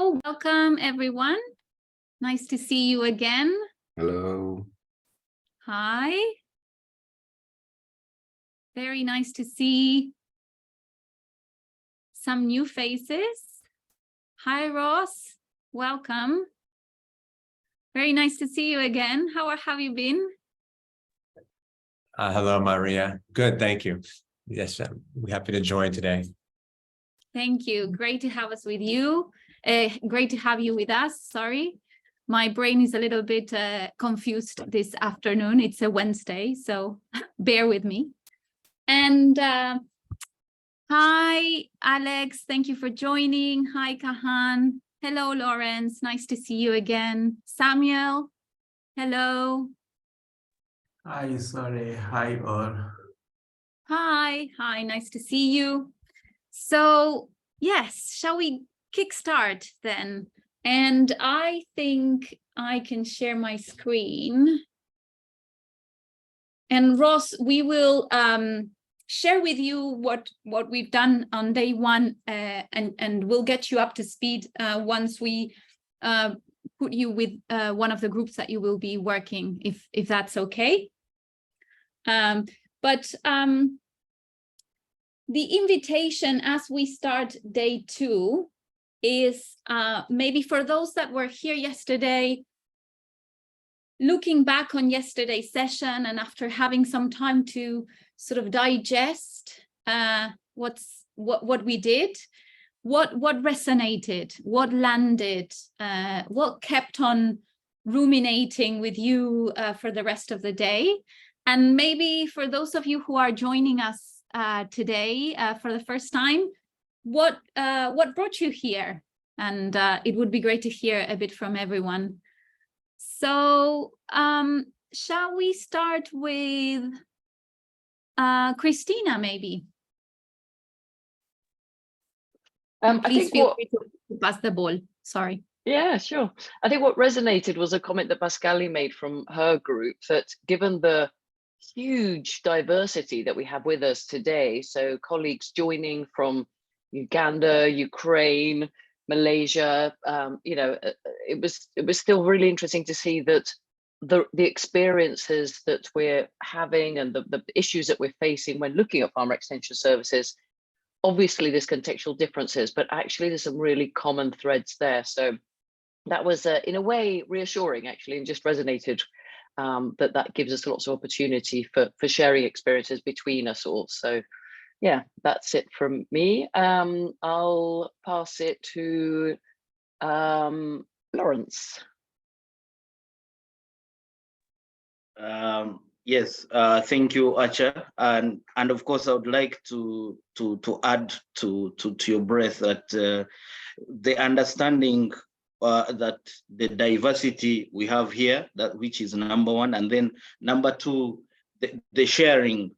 So welcome everyone. Nice to see you again. Hello. Hi. Very nice to see some new faces. Hi Ross, welcome. Very nice to see you again. How have you been? Hello, Maria. Good, thank you. Yes, we're happy to join today. Thank you. Great to have us with you. Great to have you with us. Sorry, my brain is a little bit confused this afternoon. It's a Wednesday, so bear with me. And hi, Alex. Thank you for joining. Hi, Kahan. Hello, Lawrence. Nice to see you again. Samuel. Hello. Hi, sorry. Hi, all. Hi. Hi. Nice to see you. So, yes, shall we kickstart then? And I think I can share my screen. And Ross, we will share with you what we've done on day one, and we'll get you up to speed once we put you with one of the groups that you will be working, if that's okay. The invitation as we start day two is maybe for those that were here yesterday, looking back on yesterday's session and after having some time to sort of digest what we did, what resonated, what landed, what kept on ruminating with you for the rest of the day. And maybe for those of you who are joining us today for the first time, what brought you here? And it would be great to hear a bit from everyone. So shall we start with Christina, maybe? Please feel free to pass the ball. Sorry. Yeah, sure. I think what resonated was a comment that Pascali made from her group, that given the huge diversity that we have with us today, so colleagues joining from Uganda, Ukraine, Malaysia, it was still really interesting to see that the experiences that we're having and the issues that we're facing when looking at farmer extension services, obviously there's contextual differences, but actually there's some really common threads there. So that was in a way reassuring, actually, and just resonated that gives us lots of opportunity for sharing experiences between us all. So yeah, that's it from me. I'll pass it to Lawrence. Yes, thank you, Acha, and of course I would like to add to your breath that the understanding that the diversity we have here, that which is number one, and then number two, the sharing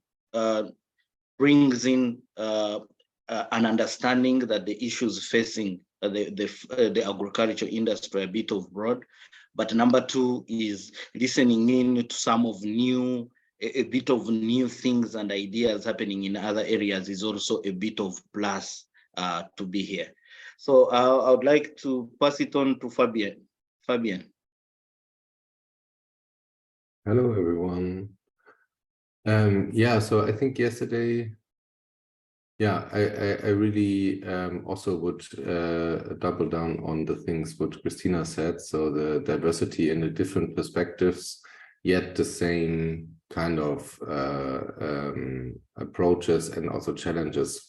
brings in an understanding that the issues facing the agriculture industry are a bit of broad. But number two is listening in to some of a bit of new things and ideas happening in other areas is also a bit of plus to be here. So I would like to pass it on to Fabian. Fabian. Hello, everyone. Yeah, so I think yesterday, yeah, I really also would double down on the things what Christina said. So the diversity and the different perspectives, yet the same kind of approaches and also challenges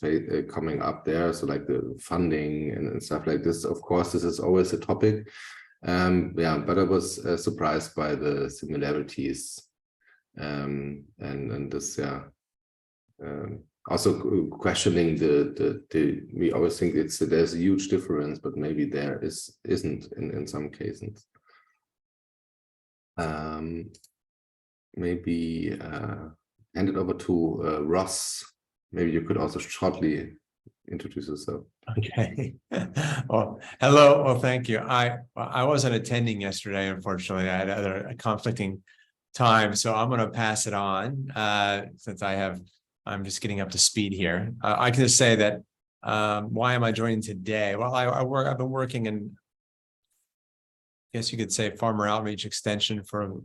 coming up there. So like the funding and stuff like this. Of course, this is always a topic. Yeah, but I was surprised by the similarities and this, yeah. Also questioning we always think there's a huge difference, but maybe there isn't in some cases. Maybe hand it over to Ross. Maybe you could also shortly introduce yourself. Okay. Well, hello. Well, thank you. I wasn't attending yesterday, unfortunately. I had other conflicting time, so I'm going to pass it on since I'm just getting up to speed here. I can just say that why am I joining today? Well, I've been working in guess you could say, farmer outreach extension for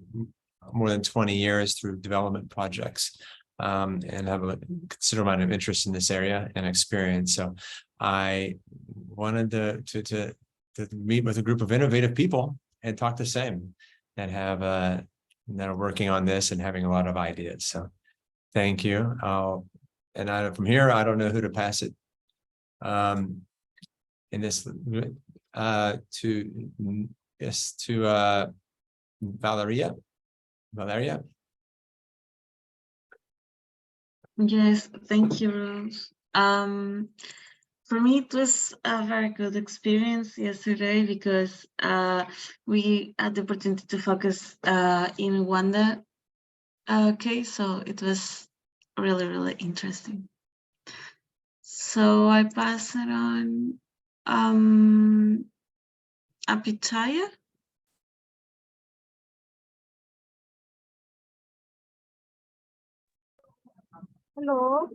more than 20 years through development projects, and have a considerable amount of interest in this area and experience. So I wanted to meet with a group of innovative people and talk to Sam that have that are working on this and having a lot of ideas. So thank you. And from here, I don't know who to pass it in this to Valeria. Valeria. Yes, thank you, Rose. For me, it was a very good experience yesterday because we had the opportunity to focus in Rwanda case, so it was really, really interesting. So I pass it on. Apitaya. Hello.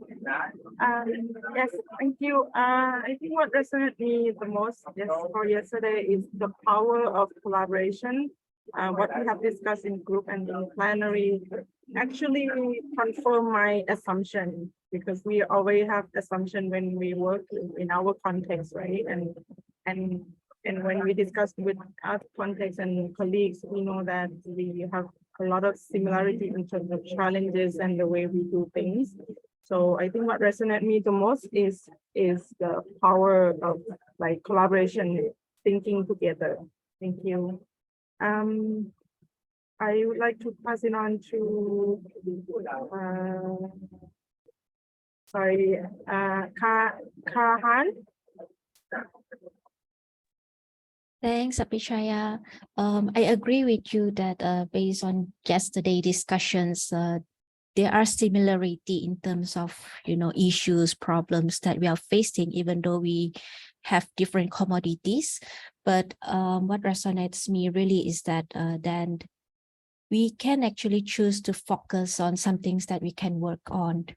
Yes, thank you. I think what resonated me the most for yesterday is the power of collaboration. What we have discussed in group and in plenary actually confirm my assumption, because we always have assumption when we work in our context, right? And when we discuss with our context and colleagues, we know that we have a lot of similarity in terms of challenges and the way we do things. So I think what resonated me the most is the power of like collaboration, thinking together. Thank you. I would like to pass it on to Kahan. Thanks, Apichaya. I agree with you that based on yesterday discussions, there are similarity in terms of, issues, problems that we are facing, even though we have different commodities. But what resonates me really is that then we can actually choose to focus on some things that we can work on.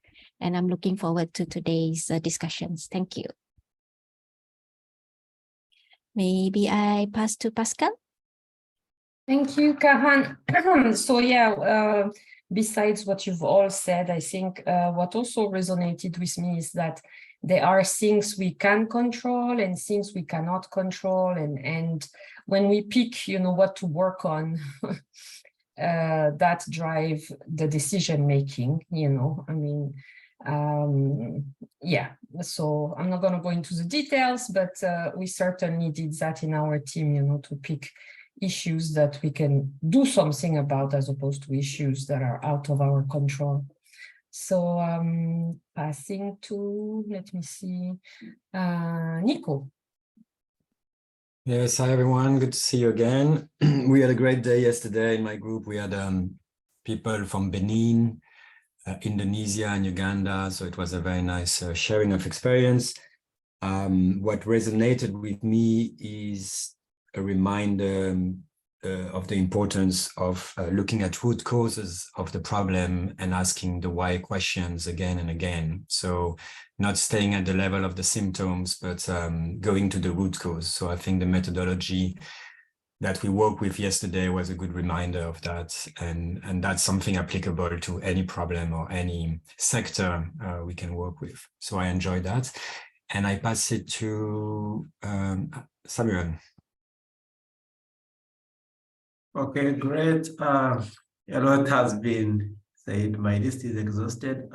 And I'm looking forward to today's discussions. Thank you. Maybe I pass to Pascal. Thank you, Kahan. So yeah, besides what you've all said, I think what also resonated with me is that there are things we can control and things we cannot control. And when we pick, what to work on, that drive the decision making, yeah, so I'm not going to go into the details, but we certainly did that in our team, to pick issues that we can do something about as opposed to issues that are out of our control. So passing to, let me see, Nico. Yes, hi everyone, good to see you again. We had a great day yesterday in my group. We had people from Benin, Indonesia and Uganda, so it was a very nice sharing of experience. What resonated with me is a reminder of the importance of looking at root causes of the problem and asking the why questions again and again. So not staying at the level of the symptoms, but going to the root cause. So I think the methodology that we worked with yesterday was a good reminder of that. And that's something applicable to any problem or any sector we can work with. So I enjoyed that. And I pass it to Samuel. Okay, great. A lot has been said. My list is exhausted.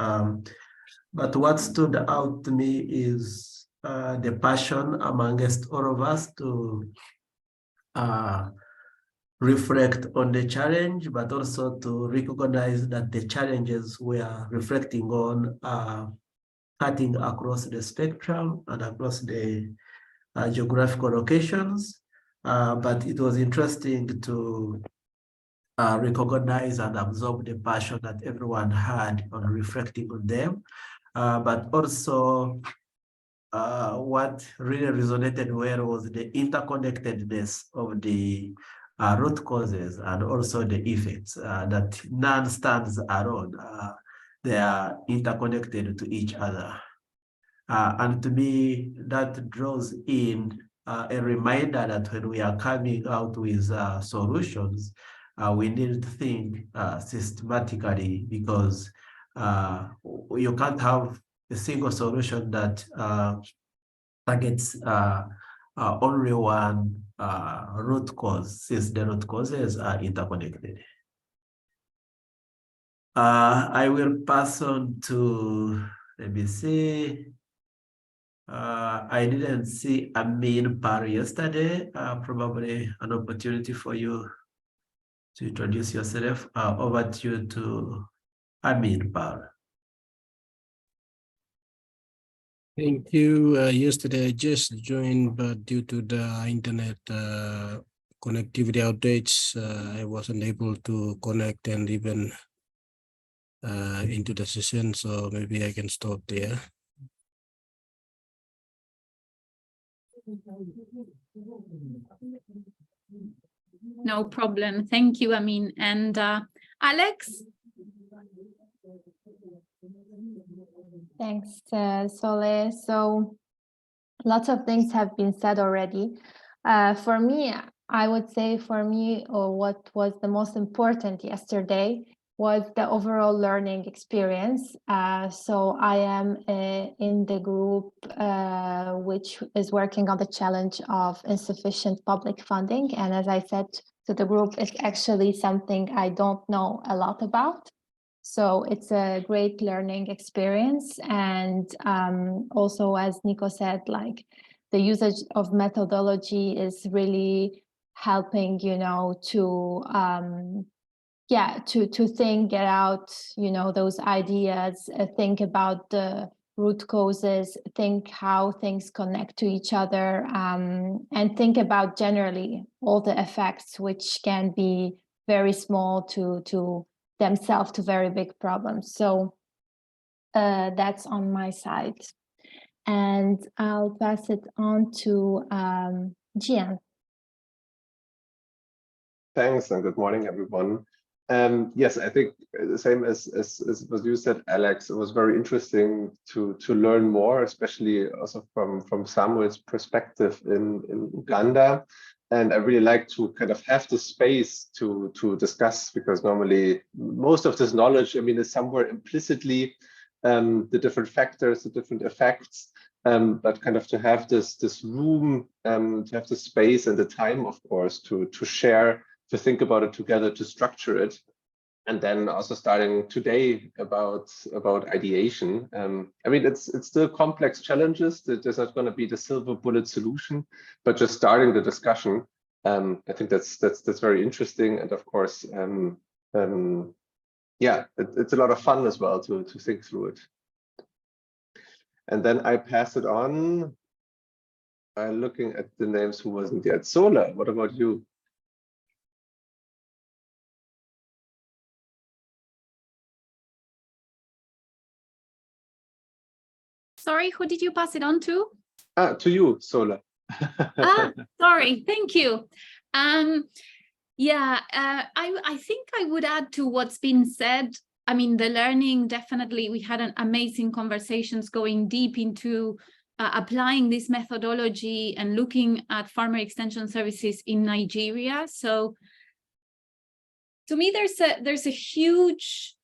But what stood out to me is the passion amongst all of us to reflect on the challenge, but also to recognize that the challenges we are reflecting on are cutting across the spectrum and across the geographical locations. But it was interesting to recognize and absorb the passion that everyone had on reflecting on them. But also what really resonated well was the interconnectedness of the root causes and also the effects, that none stands alone. They are interconnected to each other. And to me, that draws in a reminder that when we are coming out with solutions, we need to think systematically, because you can't have a single solution that targets only one root cause, since the root causes are interconnected. I will pass on to, let me see. I didn't see Amin Par yesterday. Probably an opportunity for you to introduce yourself. Over to you to Amin Par. Thank you. Yesterday I just joined, but due to the internet connectivity outage, I wasn't able to connect and even into the session. So maybe I can stop there. No problem. Thank you, Amin. And Alex? Thanks, Sole. So lots of things have been said already. For me, I would say or what was the most important yesterday was the overall learning experience. So I am in the group which is working on the challenge of insufficient public funding. And as I said to the group, it's actually something I don't know a lot about. So it's a great learning experience. And also, as Nico said, like the usage of methodology is really helping, to think, get out, those ideas, think about the root causes, think how things connect to each other, and think about generally all the effects, which can be very small to themselves to very big problems. So that's on my side. And I'll pass it on to Gian. Thanks, and good morning, everyone. Yes, I think the same as what you said, Alex. It was very interesting to learn more, especially also from Samuel's perspective in Uganda. And I really like to kind of have the space to discuss, because normally most of this knowledge, is somewhere implicitly, the different factors, the different effects, but kind of to have this room, to have the space and the time, of course, to share, to think about it together, to structure it. And then also starting today about ideation. It's still complex challenges. There's not going to be the silver bullet solution, but just starting the discussion. I think that's very interesting. And of course, it's a lot of fun as well to think through it. And then I pass it on by looking at the names who wasn't yet. Sola, what about you? Sorry, who did you pass it on to? To you, Sola. Sorry, thank you. I think I would add to what's been said. The learning, definitely, we had an amazing conversations going deep into applying this methodology and looking at farmer extension services in Nigeria. So to me, there's a huge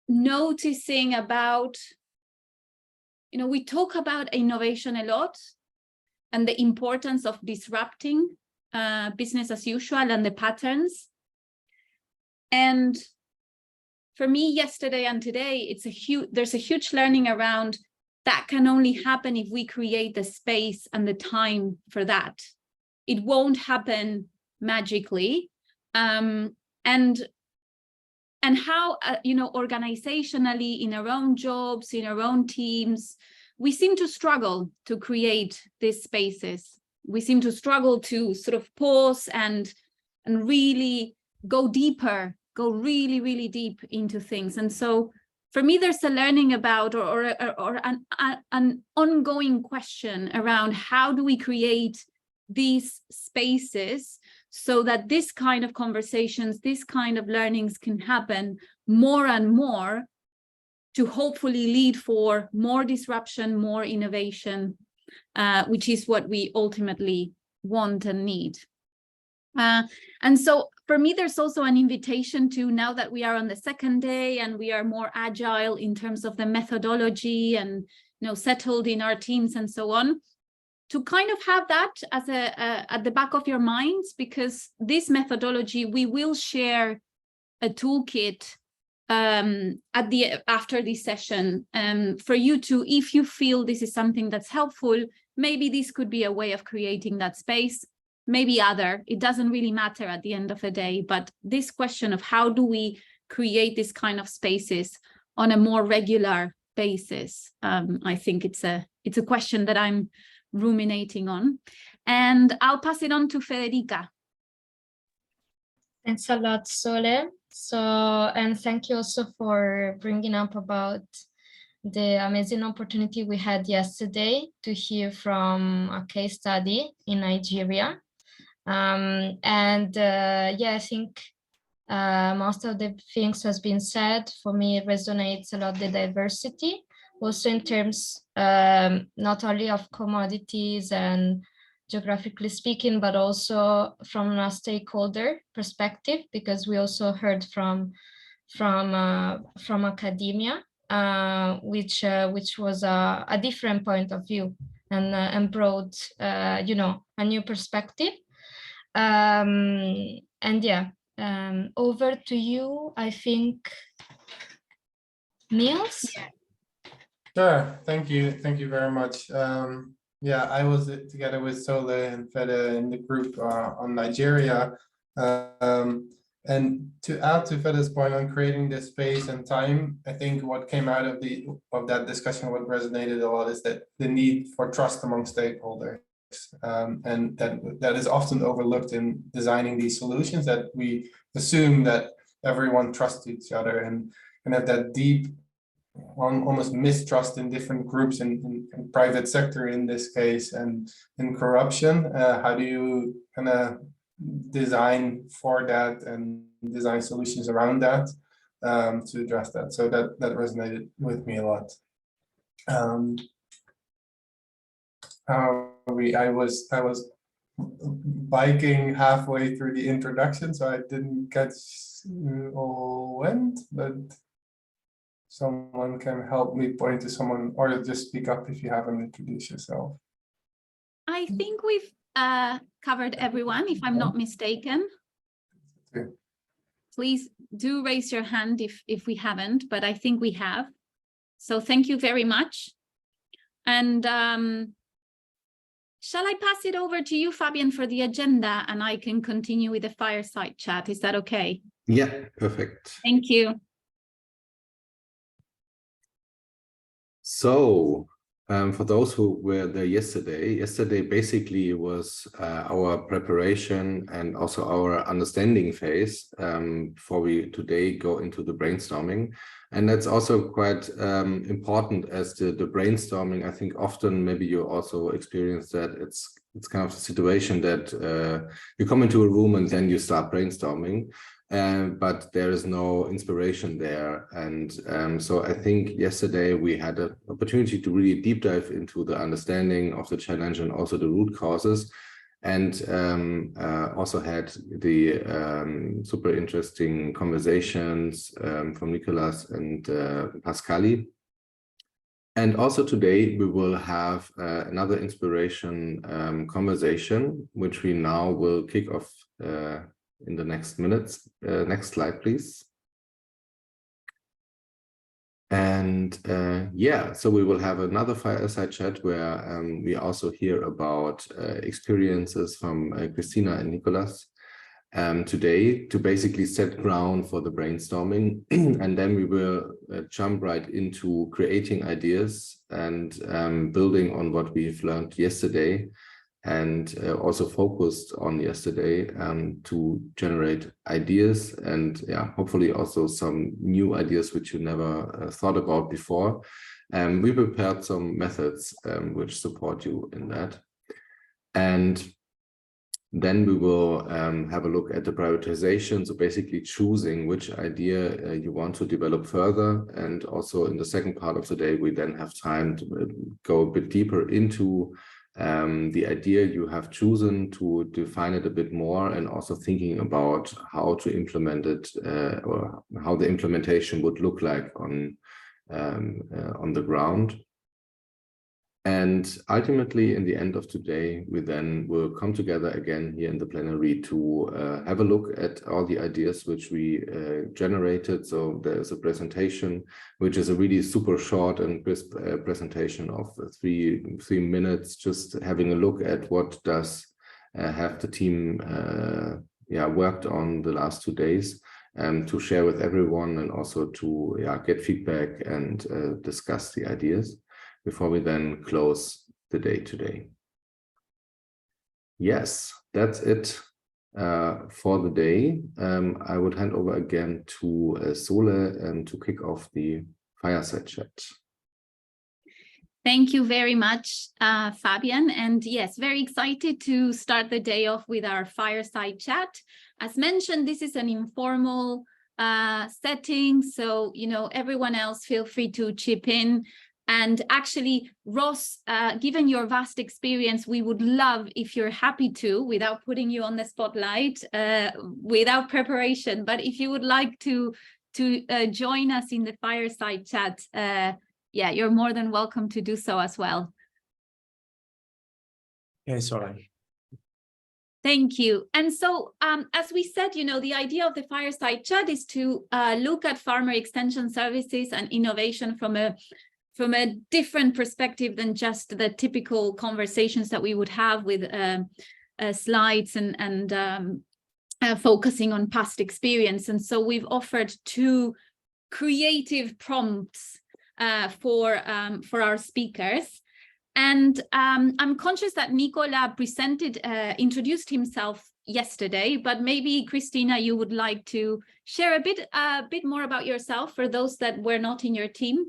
noticing about, we talk about innovation a lot and the importance of disrupting business as usual and the patterns. And for me, yesterday and today, there's a huge learning around that can only happen if we create the space and the time for that. It won't happen magically. And how, organizationally, in our own jobs, in our own teams, we seem to struggle to create these spaces. We seem to struggle to sort of pause and really go deeper, go really, really deep into things. And so for me, there's a learning about or an ongoing question around how do we create these spaces so that this kind of conversations, this kind of learnings can happen more and more to hopefully lead for more disruption, more innovation. which is what we ultimately want and need. And so for me, there's also an invitation to, now that we are on the second day and we are more agile in terms of the methodology and settled in our teams and so on, to kind of have that as at the back of your minds, because this methodology, we will share a toolkit after this session for you to, if you feel this is something that's helpful, maybe this could be a way of creating that space. Maybe it doesn't really matter at the end of the day, but this question of how do we create this kind of spaces on a more regular basis, I think it's a question that I'm ruminating on. And I'll pass it on to Federica. Thanks a lot, Sole. And thank you also for bringing up about the amazing opportunity we had yesterday to hear from a case study in Nigeria. Yeah, I think most of the things has been said. For me, it resonates a lot, the diversity, also in terms not only of commodities and geographically speaking, but also from a stakeholder perspective, because we also heard from academia, which was a different point of view and brought a new perspective. And yeah, over to you, I think, Niels. Sure, thank you very much. Yeah, I was together with Sole and Fede in the group on Nigeria. And to add to Fede's point on creating this space and time, I think what came out of that discussion, what resonated a lot, is that the need for trust among stakeholders. And that is often overlooked in designing these solutions, that we assume that everyone trusts each other and have that deep, almost mistrust in different groups in private sector in this case, and in corruption. How do you kind of design for that and design solutions around that to address that? So that resonated with me a lot. I was biking halfway through the introduction, so I didn't catch who all went, but someone can help me point to someone, or just speak up if you haven't introduced yourself. I think we've covered everyone, if I'm not mistaken. Okay. Please do raise your hand if we haven't, but I think we have. So thank you very much. And shall I pass it over to you, Fabian, for the agenda, and I can continue with the fireside chat? Is that okay? Yeah, perfect. Thank you. So for those who were there yesterday basically was our preparation and also our understanding phase before we today go into the brainstorming. And that's also quite important, as the brainstorming, I think often maybe you also experience that it's kind of a situation that you come into a room and then you start brainstorming. But there is no inspiration there. And so I think yesterday we had an opportunity to really deep dive into the understanding of the challenge and also the root causes, and also had the super interesting conversations from Nicolas and Pascali. And also today we will have another inspiration conversation, which we now will kick off in the next minutes. Next slide, please. And yeah, so we will have another fireside chat where we also hear about experiences from Christina and Nicolas today, to basically set ground for the brainstorming. And then we will jump right into creating ideas and building on what we've learned yesterday, and also focused on yesterday to generate ideas, and yeah, hopefully also some new ideas which you never thought about before. We prepared some methods which support you in that. And Then we will have a look at the prioritization, so basically choosing which idea you want to develop further. And also in the second part of the day, we then have time to go a bit deeper into the idea you have chosen, to define it a bit more, and also thinking about how to implement it, or how the implementation would look like on the ground. And ultimately, in the end of today, we then will come together again here in the plenary to have a look at all the ideas which we generated. So there's a presentation, which is a really super short and crisp presentation of 3 minutes, just having a look at what does have the team worked on the last 2 days, to share with everyone, and also to get feedback and discuss the ideas before we then close the day today. Yes, that's it for the day. I would hand over again to Sole to kick off the fireside chat. Thank you very much, Fabian. And yes, very excited to start the day off with our fireside chat. As mentioned, this is an informal setting, so everyone else feel free to chip in. And actually, Ross, given your vast experience, we would love if you're happy to, without putting you on the spotlight, without preparation, but if you would like to join us in the fireside chat, you're more than welcome to do so as well. Okay, sorry. Thank you. And so, as we said, the idea of the fireside chat is to look at farmer extension services and innovation from a different perspective than just the typical conversations that we would have with slides and focusing on past experience. And so we've offered 2 creative prompts for our speakers. And I'm conscious that Nicola introduced himself yesterday, but maybe Christina, you would like to share a bit more about yourself for those that were not in your team.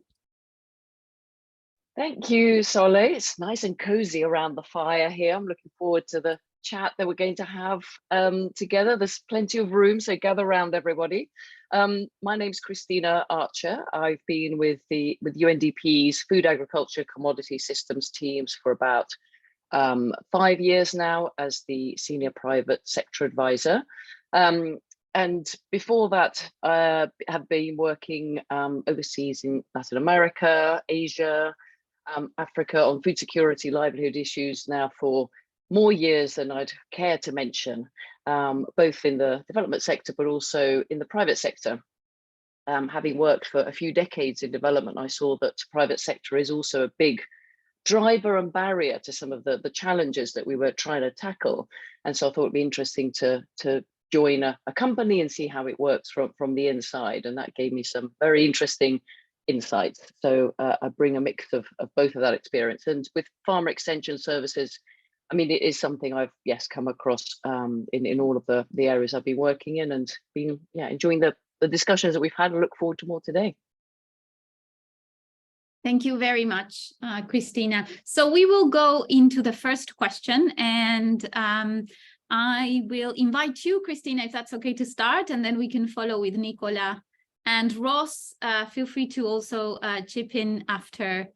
Thank you, Sole. It's nice and cozy around the fire here. I'm looking forward to the chat that we're going to have together. There's plenty of room, so gather around, everybody. My name's Christina Archer. I've been with UNDP's Food Agriculture Commodity Systems teams for about 5 years now as the Senior Private Sector Advisor. And before that, I have been working overseas in Latin America, Asia, Africa on food security, livelihood issues now for more years than I'd care to mention, both in the development sector, but also in the private sector. Having worked for a few decades in development, I saw that private sector is also a big driver and barrier to some of the challenges that we were trying to tackle. And so I thought it'd be interesting to join a company and see how it works from the inside. And that gave me some very interesting insights. So I bring a mix of both of that experience. And with farmer extension services, I mean, it is something I've, come across in all of the areas I've been working in, and been, enjoying the discussions that we've had. I look forward to more today. Thank you very much, Christina. So we will go into the first question, and I will invite you, Christina, if that's okay to start, and then we can follow with Nicola. And Ross, feel free to also chip in after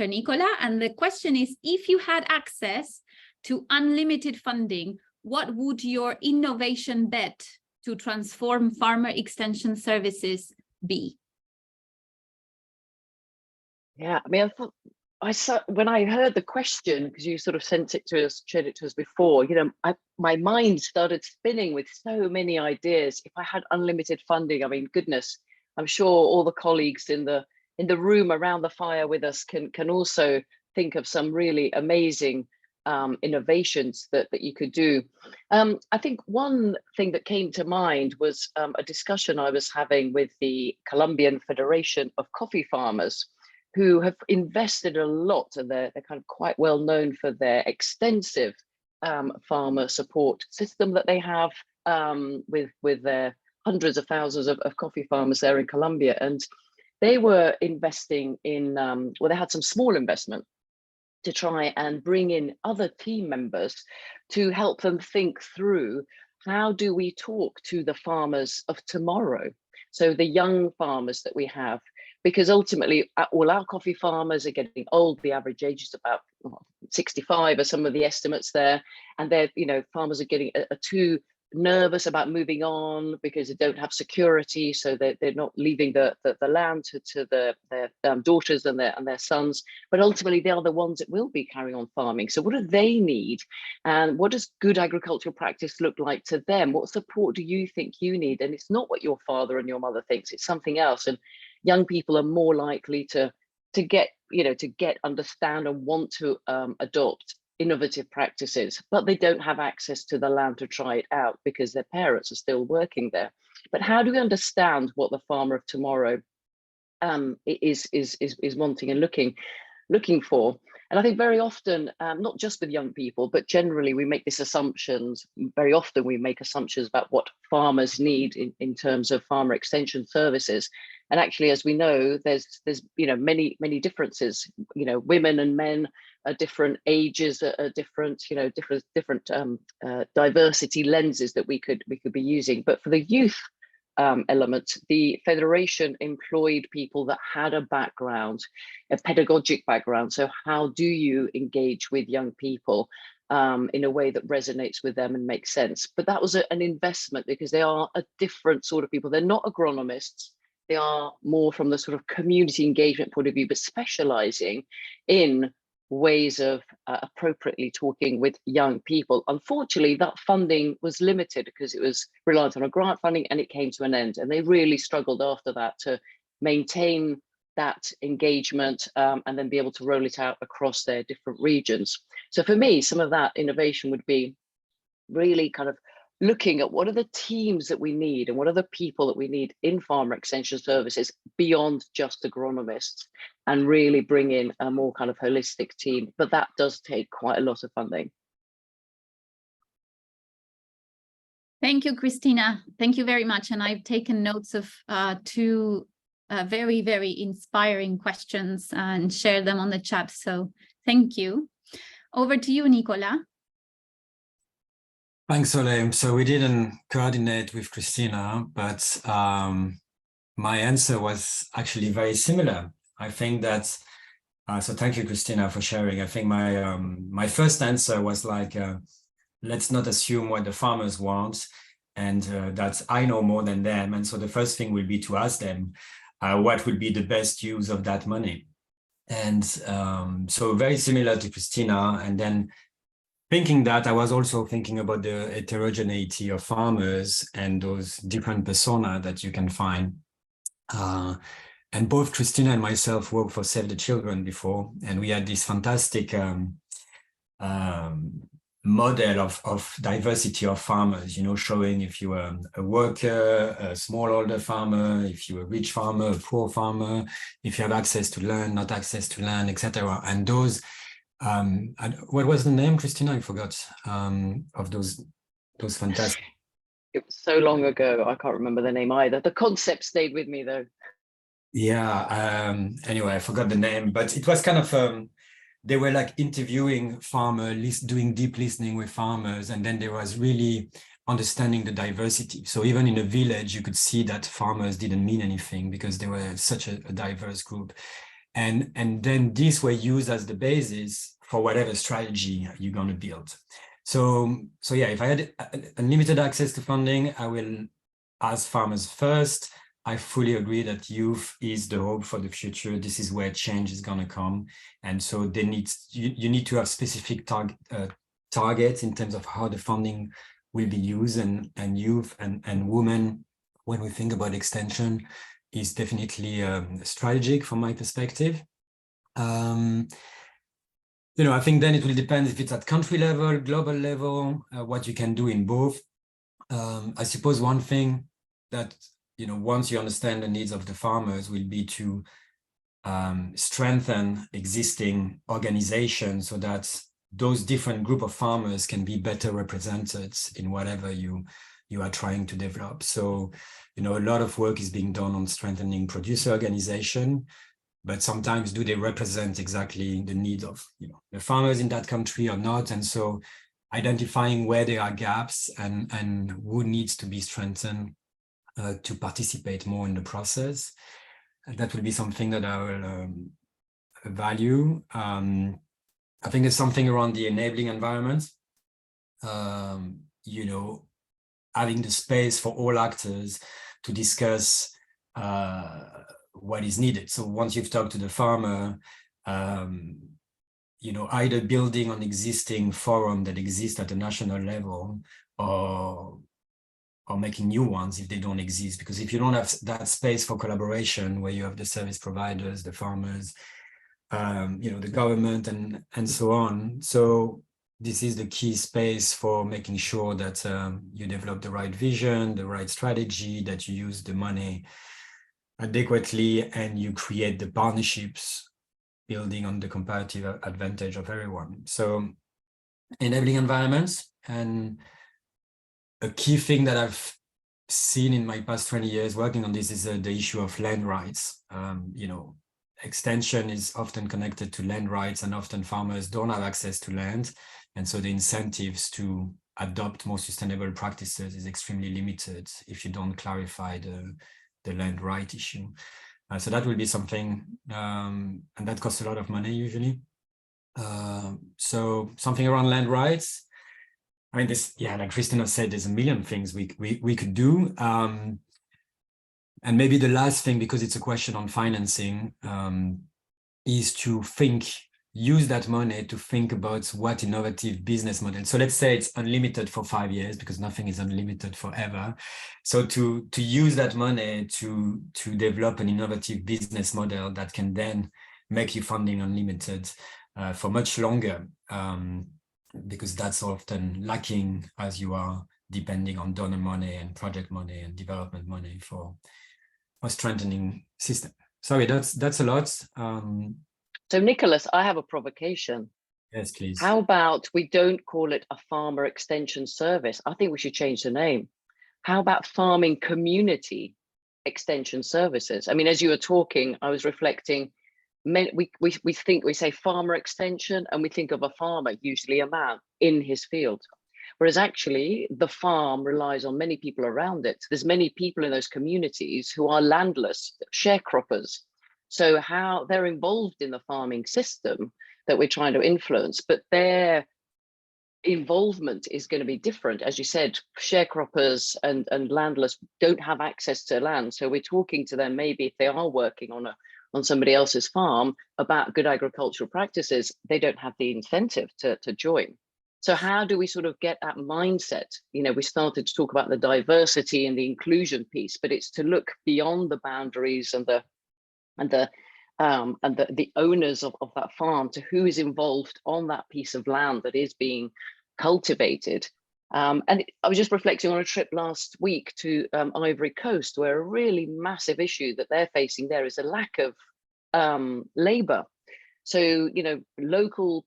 Nicola. And the question is, if you had access to unlimited funding, what would your innovation bet to transform farmer extension services be? Yeah, I mean, I saw when I heard the question, because you sort of shared it to us before, my mind started spinning with so many ideas. If I had unlimited funding, I mean, goodness, I'm sure all the colleagues in the room around the fire with us can also think of some really amazing innovations that you could do. I think one thing that came to mind was a discussion I was having with the Colombian Federation of Coffee Farmers, who have invested a lot, and they're kind of quite well known for their extensive farmer support system that they have with their hundreds of thousands of coffee farmers there in Colombia. And they were investing in, they had some small investment to try and bring in other team members to help them think through, how do we talk to the farmers of tomorrow? So the young farmers that we have, because ultimately all our coffee farmers are getting old. The average age is about 65 are some of the estimates there. And they're, farmers are getting too nervous about moving on because they don't have security. So they're not leaving the land to their daughters and their sons, but ultimately they are the ones that will be carrying on farming. So what do they need? And what does good agricultural practice look like to them? What support do you think you need? And it's not what your father and your mother thinks, it's something else. And young people are more likely to get, understand and want to adopt innovative practices, but they don't have access to the land to try it out because their parents are still working there. But how do we understand what the farmer of tomorrow is wanting and looking for? And I think very often, not just with young people, but generally we make these assumptions. Very often we make assumptions about what farmers need in terms of farmer extension services. And actually, as we know, there's many differences. Women and men are different, ages are different, different diversity lenses that we could be using. But for the youth element, the Federation employed people that had a background, a pedagogic background. So how do you engage with young people in a way that resonates with them and makes sense? But that was an investment because they are a different sort of people. They're not agronomists. They are more from the sort of community engagement point of view, but specializing in ways of appropriately talking with young people. Unfortunately, that funding was limited because it was reliant on a grant funding and it came to an end. And they really struggled after that to maintain that engagement and then be able to roll it out across their different regions. So for me, some of that innovation would be really kind of looking at what are the teams that we need and what are the people that we need in farmer extension services beyond just agronomists, and really bring in a more kind of holistic team. But that does take quite a lot of funding. Thank you, Christina. Thank you very much. And I've taken notes of two very, very inspiring questions and shared them on the chat. So thank you. Over to you, Nicola. Thanks, Ole. So we didn't coordinate with Christina, but my answer was actually very similar. I think that, so thank you, Christina, for sharing. I think my first answer was like, let's not assume what the farmers want, and that I know more than them. And so the first thing will be to ask them what would be the best use of that money. And so very similar to Christina. And then thinking that, I was also thinking about the heterogeneity of farmers and those different personas that you can find. And both Christina and myself worked for Save the Children before, and we had this fantastic model of diversity of farmers, showing if you were a worker, a smallholder farmer, if you were a rich farmer, a poor farmer, if you have access to land, not access to land, etc. And those, what was the name, Christina? I forgot, of those fantastic. It was so long ago, I can't remember the name either. The concept stayed with me though. Yeah, anyway, I forgot the name, but it was kind of, they were like interviewing farmers, doing deep listening with farmers, and then there was really understanding the diversity. So even in a village, you could see that farmers didn't mean anything because they were such a diverse group. And then these were used as the basis for whatever strategy you're going to build. So yeah, if I had unlimited access to funding, I will ask farmers first. I fully agree that youth is the hope for the future. This is where change is going to come. And so you need to have specific targets in terms of how the funding will be used, and youth and women, when we think about extension, is definitely strategic from my perspective. I think then it will depend if it's at country level, global level, what you can do in both. I suppose one thing that, once you understand the needs of the farmers, will be to strengthen existing organizations so that those different group of farmers can be better represented in whatever you are trying to develop. So, a lot of work is being done on strengthening producer organization. but sometimes do they represent exactly the needs of the farmers in that country or not? And so identifying where there are gaps and who needs to be strengthened to participate more in the process. That will be something that I will value. I think there's something around the enabling environment, having the space for all actors to discuss what is needed. So once you've talked to the farmer, either building on existing forum that exist at a national level or making new ones if they don't exist. Because if you don't have that space for collaboration where you have the service providers, the farmers, the government and so on. So this is the key space for making sure that you develop the right vision, the right strategy, that you use the money adequately, and you create the partnerships building on the comparative advantage of everyone. So enabling environments. And a key thing that I've seen in my past 20 years working on this is the issue of land rights. Extension is often connected to land rights, and often farmers don't have access to land. And so the incentives to adopt more sustainable practices is extremely limited if you don't clarify the land right issue. So that will be something, and that costs a lot of money usually. So something around land rights. I mean, like Christina said, there's a million things we could do. And maybe the last thing, because it's a question on financing, is to use that money to think about what innovative business model. So let's say it's unlimited for 5 years, because nothing is unlimited forever. So to use that money to develop an innovative business model that can then make your funding unlimited for much longer, because that's often lacking as you are depending on donor money and project money and development money for strengthening system. Sorry, that's a lot. So Nicholas, I have a provocation. Yes, please. How about we don't call it a farmer extension service? I think we should change the name. How about farming community extension services? I mean, as you were talking, I was reflecting, we say farmer extension and we think of a farmer, usually a man in his field. Whereas actually the farm relies on many people around it. There's many people in those communities who are landless, sharecroppers. So how they're involved in the farming system that we're trying to influence, but their involvement is going to be different. As you said, sharecroppers and landless don't have access to land. So we're talking to them, maybe if they are working on somebody else's farm about good agricultural practices, they don't have the incentive to join. So how do we sort of get that mindset? We started to talk about the diversity and the inclusion piece, but it's to look beyond the boundaries and the owners of that farm to who is involved on that piece of land that is being cultivated. And I was just reflecting on a trip last week to Ivory Coast, where a really massive issue that they're facing there is a lack of labor. So, local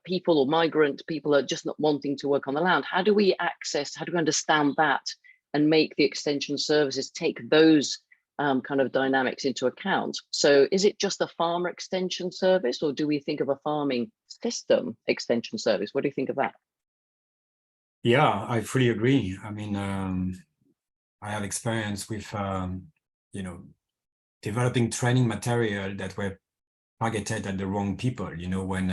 people or migrant people are just not wanting to work on the land. How do we understand that and make the extension services take those kind of dynamics into account? So is it just a farmer extension service, or do we think of a farming system extension service? What do you think of that? Yeah, I fully agree. I mean, I have experience with, developing training material that were targeted at the wrong people, when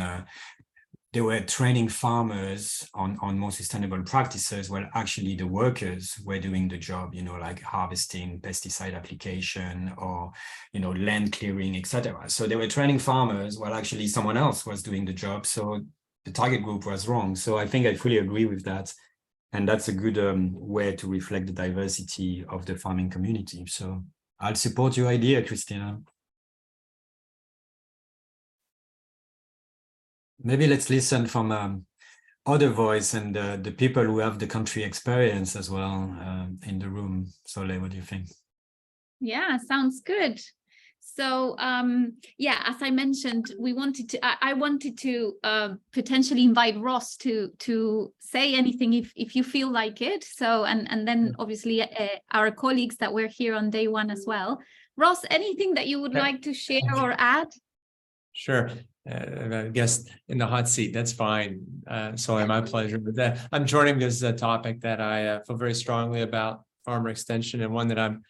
they were training farmers on more sustainable practices, well, actually the workers were doing the job, like harvesting, pesticide application, or, land clearing, etc. So they were training farmers while actually someone else was doing the job. So the target group was wrong. So I think I fully agree with that. And that's a good way to reflect the diversity of the farming community. So I'll support your idea, Christina. Maybe let's listen from other voice and the people who have the country experience as well in the room. Soleil, what do you think? Yeah, sounds good. So as I mentioned, I wanted to potentially invite Ross to say anything if you feel like it. So and then obviously our colleagues that were here on day one as well. Ross, anything that you would like to share or add? Sure. I guess in the hot seat, that's fine. Solely my pleasure. But I'm joining this topic that I feel very strongly about, farmer extension, and one that I'm,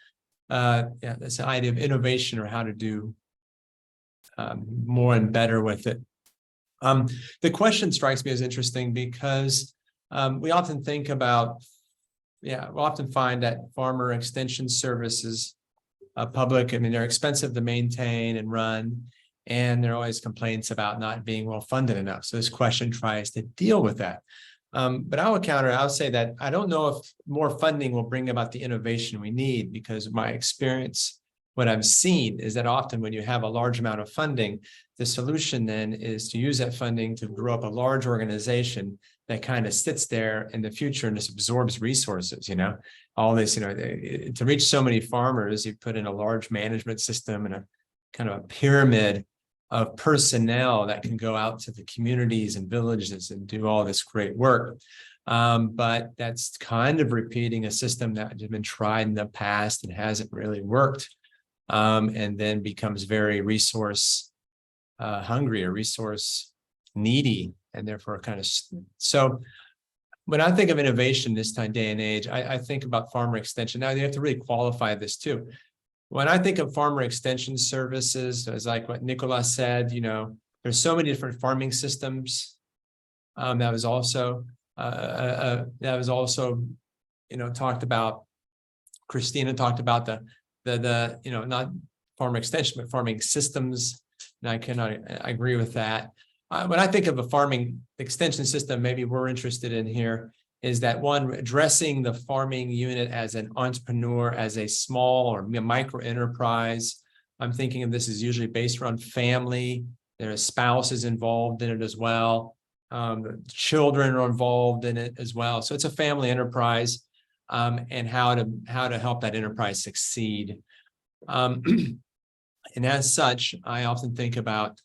this idea of innovation, or how to do more and better with it. The question strikes me as interesting because we often think about, we often find that farmer extension services, public, I mean, they're expensive to maintain and run, and there are always complaints about not being well funded enough. So this question tries to deal with that. But I'll say that I don't know if more funding will bring about the innovation we need, because my experience, what I've seen is that often when you have a large amount of funding, the solution then is to use that funding to grow up a large organization that kind of sits there in the future and just absorbs resources, all this, to reach so many farmers, you put in a large management system and a kind of a pyramid of personnel that can go out to the communities and villages and do all this great work. But that's kind of repeating a system that has been tried in the past and hasn't really worked, and then becomes very resource hungry or resource needy, and therefore kind of, so when I think of innovation this day and age, I think about farmer extension. Now you have to really qualify this too. When I think of farmer extension services, as like what Nicolas said, there's so many different farming systems. That was also talked about. Christina talked about the not farmer extension, but farming systems. And I agree with that. When I think of a farming extension system, maybe we're interested in here is that one, addressing the farming unit as an entrepreneur, as a small or micro enterprise. I'm thinking of this as usually based around family. There are spouses involved in it as well. Children are involved in it as well. So it's a family enterprise, and how to help that enterprise succeed. And as such, I often think about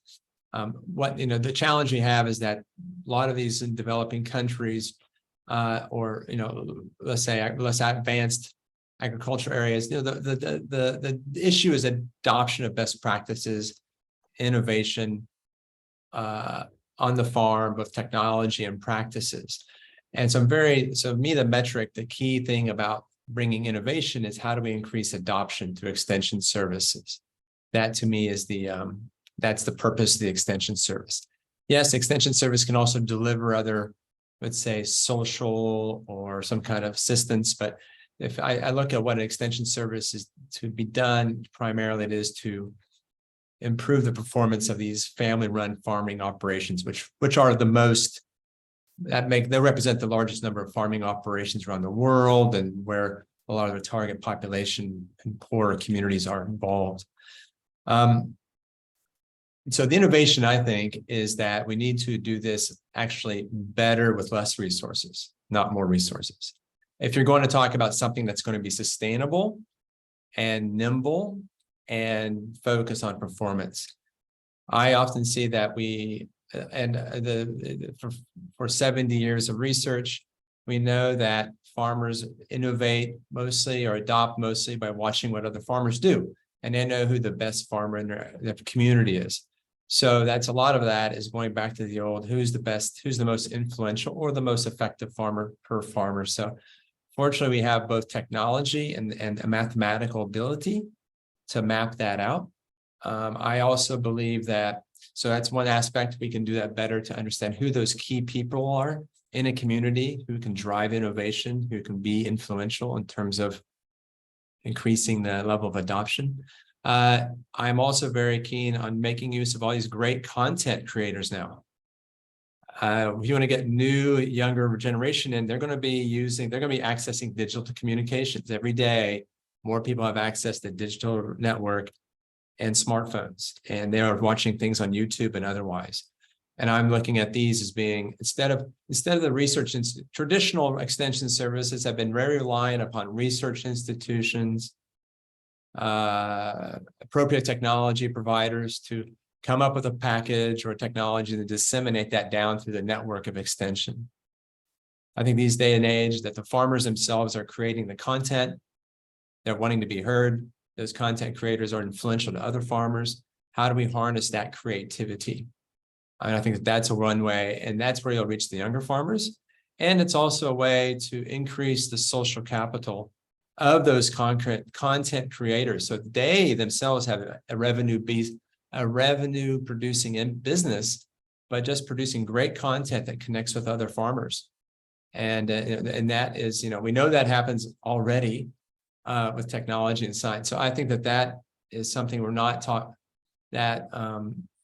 what, the challenge we have is that a lot of these in developing countries, or let's say less advanced agriculture areas, the issue is adoption of best practices, innovation on the farm, both technology and practices. And so the metric, the key thing about bringing innovation is how do we increase adoption through extension services? That to me is that's the purpose of the extension service. Yes, extension service can also deliver other, let's say, social or some kind of assistance. But if I look at what an extension service is to be done, primarily it is to improve the performance of these family-run farming operations, which are the most, they represent the largest number of farming operations around the world, and where a lot of the target population and poorer communities are involved. So the innovation, I think, is that we need to do this actually better with less resources, not more resources. If you're going to talk about something that's going to be sustainable and nimble and focus on performance, I often see that for 70 years of research, we know that farmers innovate mostly or adopt mostly by watching what other farmers do. And they know who the best farmer in their community is. So that's a lot of that is going back to the old, who's the most influential or the most effective farmer per farmer. So fortunately, we have both technology and a mathematical ability to map that out. I also believe that, so that's one aspect, we can do that better to understand who those key people are in a community, who can drive innovation, who can be influential in terms of increasing the level of adoption. I'm also very keen on making use of all these great content creators now. If you want to get new, younger generation in, they're going to be accessing digital communications every day. More people have access to digital network and smartphones, and they are watching things on YouTube and otherwise. And I'm looking at these as being, instead of the research, traditional extension services have been very reliant upon research institutions, appropriate technology providers to come up with a package or technology to disseminate that down through the network of extension. I think these day and age that the farmers themselves are creating the content, they're wanting to be heard, those content creators are influential to other farmers. How do we harness that creativity? And I think that that's a runway, and that's where you'll reach the younger farmers. And it's also a way to increase the social capital of those content creators, so they themselves have a revenue producing business by just producing great content that connects with other farmers. And that is, we know that happens already with technology and science. So I think that that is something we're not taught, that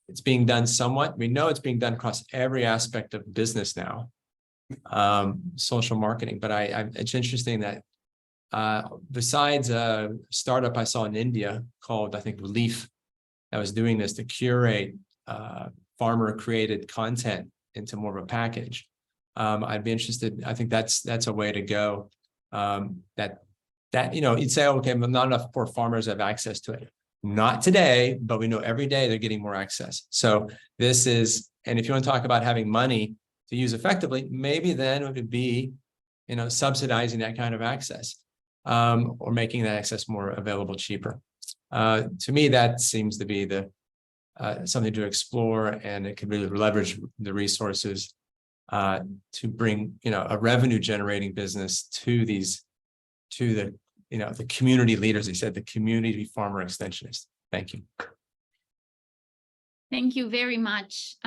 it's being done somewhat. We know it's being done across every aspect of business now, social marketing. But it's interesting that besides a startup I saw in India called, I think, Relief, that was doing this to curate farmer created content into more of a package. I'd be interested. I think that's a way to go. You'd say, okay, but not enough poor farmers have access to it. Not today, but we know every day they're getting more access. So this is, and if you want to talk about having money to use effectively, maybe then it would be, subsidizing that kind of access, or making that access more available cheaper. To me, that seems to be something to explore, and it could really leverage the resources to bring, a revenue generating business to the community leaders. They said the community farmer extensionists. Thank you. Thank you very much.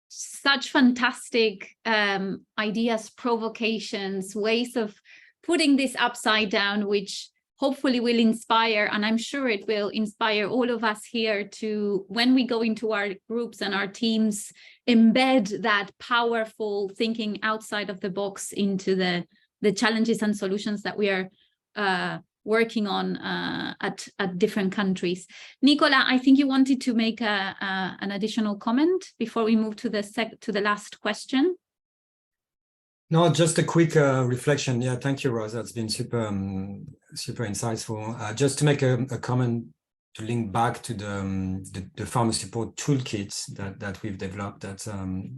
Such fantastic ideas, provocations, ways of putting this upside down, which hopefully will inspire, and I'm sure it will inspire all of us here to, when we go into our groups and our teams, embed that powerful thinking outside of the box into the challenges and solutions that we are working on at different countries. Nicola, I think you wanted to make an additional comment before we move to the last question. No, just a quick reflection. Yeah, thank you, Rosa. It's been super insightful. Just to make a comment to link back to the farmer support toolkits that we've developed, that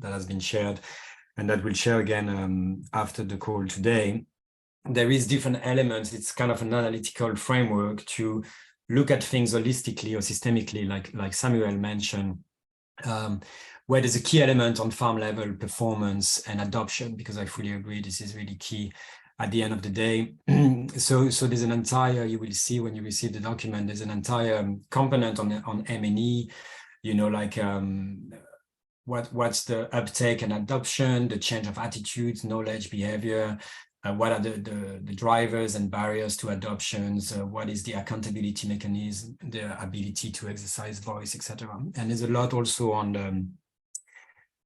has been shared, and that we'll share again after the call today. There is different elements. It's kind of an analytical framework to look at things holistically or systemically, like Samuel mentioned, where there's a key element on farm level performance and adoption, because I fully agree this is really key at the end of the day. So there's an entire, you will see when you receive the document, there's an entire component on M&E, what's the uptake and adoption, the change of attitudes, knowledge, behavior, what are the drivers and barriers to adoptions, what is the accountability mechanism, the ability to exercise voice, etc. And there's a lot also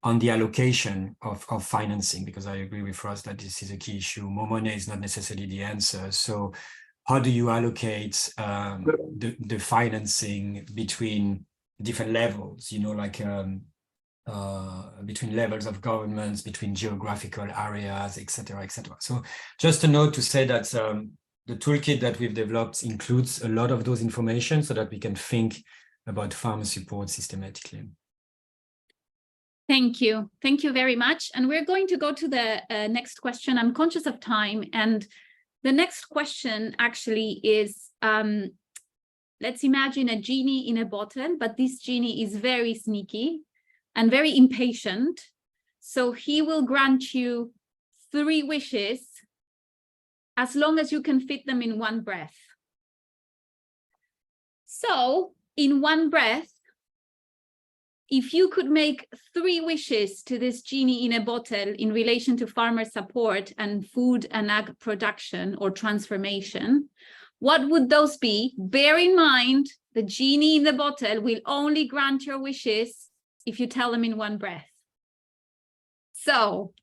on the allocation of financing, because I agree with Ross that this is a key issue. More money is not necessarily the answer. So how do you allocate the financing between different levels, between levels of governments, between geographical areas, etc., etc. So just a note to say that the toolkit that we've developed includes a lot of those information so that we can think about farmer support systematically. Thank you. Thank you very much. And we're going to go to the next question. I'm conscious of time. And the next question actually is, let's imagine a genie in a bottle, but this genie is very sneaky and very impatient. So he will grant you 3 wishes as long as you can fit them in one breath. So in one breath, if you could make 3 wishes to this genie in a bottle in relation to farmer support and food and ag production or transformation, what would those be? Bear in mind, the genie in the bottle will only grant your wishes if you tell them in one breath. So,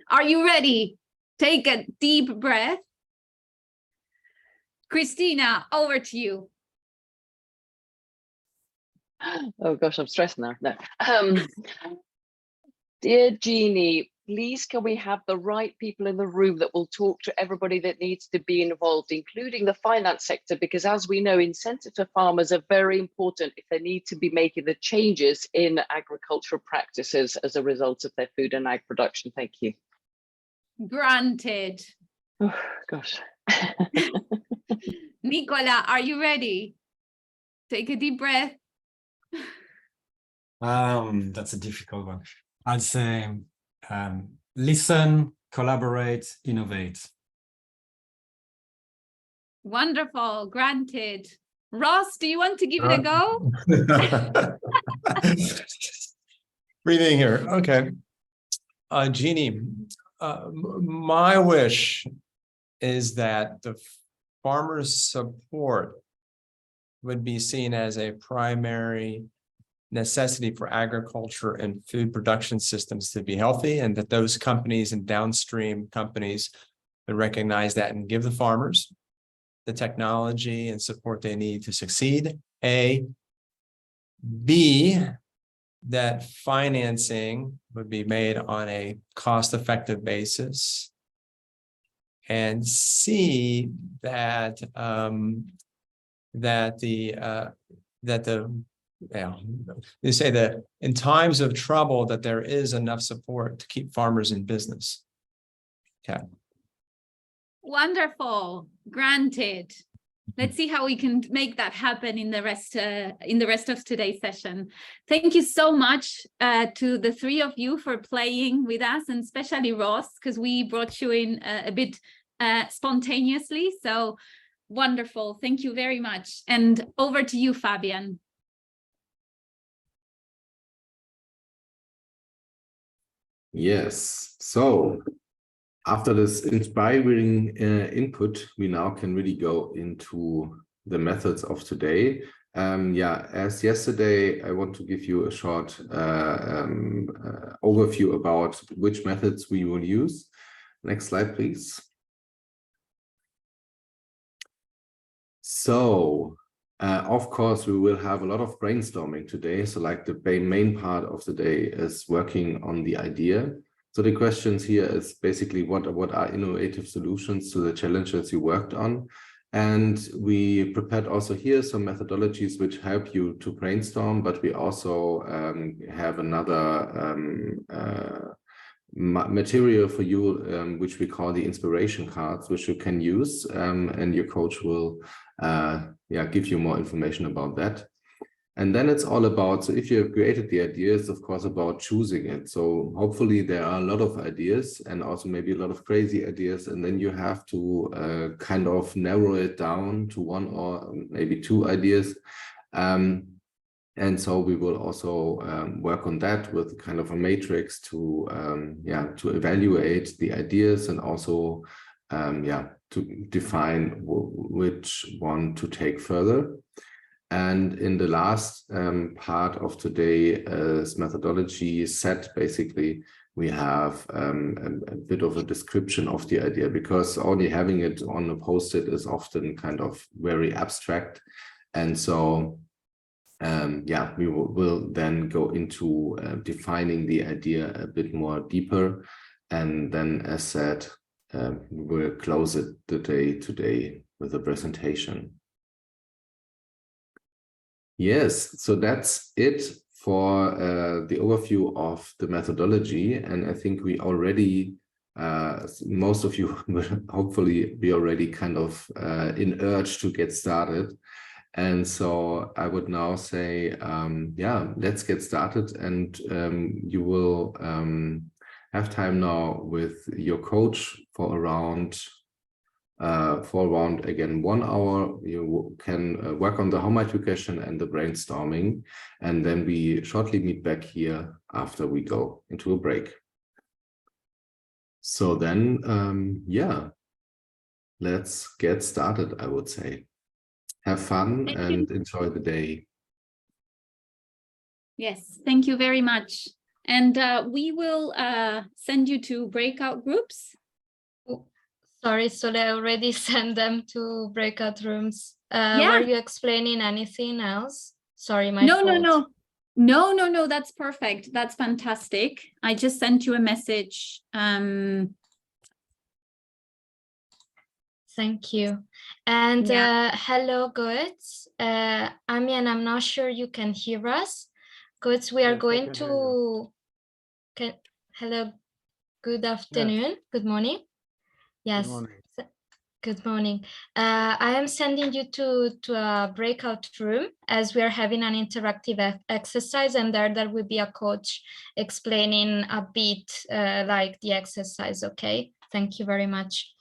are you ready? Take a deep breath. Christina, over to you. Oh gosh, I'm stressed now. No. Dear Jeannie, please can we have the right people in the room that will talk to everybody that needs to be involved, including the finance sector, because as we know, incentives for farmers are very important if they need to be making the changes in agricultural practices as a result of their food and ag production. Thank you. Granted. Oh gosh. Nicola, are you ready? Take a deep breath. That's a difficult one. I'd say listen, collaborate, innovate. Wonderful, granted. Ross, do you want to give it a go? Breathing here. Okay. Jeannie, my wish is that the farmers' support would be seen as a primary necessity for agriculture and food production systems to be healthy, and that those companies and downstream companies would recognize that and give the farmers the technology and support they need to succeed. A. B, that financing would be made on a cost-effective basis. And C, that they say that in times of trouble that there is enough support to keep farmers in business. Okay. Wonderful, granted. Let's see how we can make that happen in the rest of today's session. Thank you so much to the three of you for playing with us, and especially Ross, because we brought you in a bit spontaneously. So wonderful. Thank you very much. And over to you, Fabian. Yes. So after this inspiring input, we now can really go into the methods of today. As yesterday, I want to give you a short overview about which methods we will use. Next slide, please. So, of course, we will have a lot of brainstorming today. So like the main part of the day is working on the idea. So the questions here is basically what are innovative solutions to the challenges you worked on? And we prepared also here some methodologies which help you to brainstorm, but we also have another material for you, which we call the inspiration cards, which you can use, and your coach will give you more information about that. And then it's all about, so if you have created the idea, it's of course about choosing it. So hopefully there are a lot of ideas and also maybe a lot of crazy ideas. And then you have to kind of narrow it down to one or maybe two ideas. And so we will also work on that with kind of a matrix to evaluate the ideas and also to define which one to take further. And in the last part of today's methodology set, basically, we have a bit of a description of the idea, because only having it on a post-it is often kind of very abstract. And so, we will then go into defining the idea a bit more deeper. And then, as said, we'll close it the day today with a presentation. Yes, so that's it for the overview of the methodology. And I think we already, most of you will hopefully be already kind of in urge to get started. And so I would now say, let's get started. And you will have time now with your coach for around again 1 hour. You can work on the homework question and the brainstorming, and then we shortly meet back here after we go into a break. So then let's get started. I would say have fun and enjoy the day. Yes, thank you very much. And we will send you to breakout groups. Sorry, so I already sent them to breakout rooms. Were you explaining anything else? Sorry, my fault. No, that's perfect. That's fantastic. I just sent you a message. Thank you. And hello, Goetz. I'm not sure you can hear us. Goetz, we are going to... Hello, good afternoon, good morning. Yes. Good morning. I am sending you to a breakout room as we are having an interactive exercise, and there will be a coach explaining a bit like the exercise. Okay, thank you very much.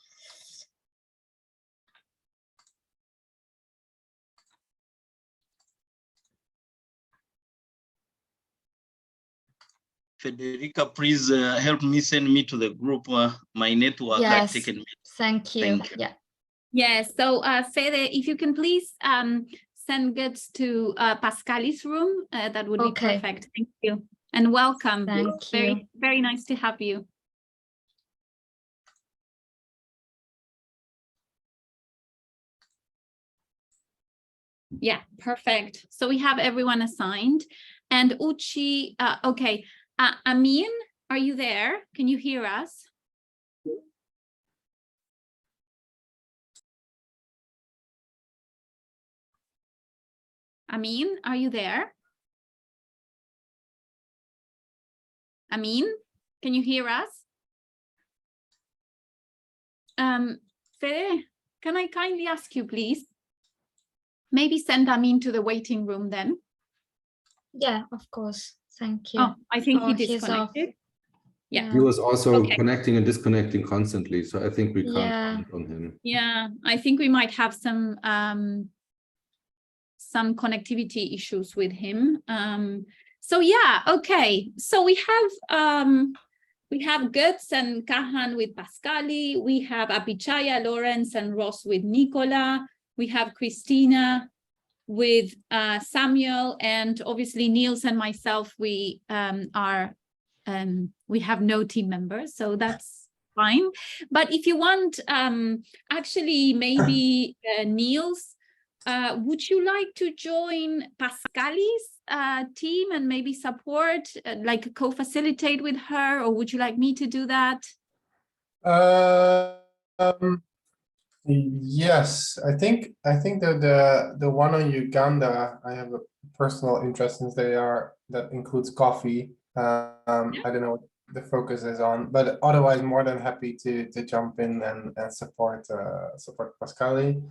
Federica, please help me send me to the group. My network had taken me. Thank you. Thank you. Yeah. Yes, so Fede, if you can please send goods to Pascali's room, that would be perfect. Thank you. And welcome. Thank you. Very nice to have you. Yeah, perfect. So we have everyone assigned. And Uchi, okay. Amin, are you there? Can you hear us? Amin, are you there? Amin, can you hear us? Fede, can I kindly ask you, please? Maybe send Amin to the waiting room then. Yeah, of course. Thank you. Oh, I think he he's off. disconnected. Yeah. He was also connecting and disconnecting constantly, so I think we can't count on him. Yeah, I think we might have some connectivity issues with him. So yeah, okay. So we have Götz and Kahan with Pascali. We have Apichaya, Lawrence, and Ross with Nicola. We have Christina with Samuel, and obviously Niels and myself. We we have no team members, so that's fine. But if you want, actually, maybe Niels, would you like to join Pascali's team and maybe support, like co-facilitate with her, or would you like me to do that? Yes, I think that the one on Uganda, I have a personal interest since that includes coffee. I don't know what the focus is on, but otherwise more than happy to jump in and support Pascali.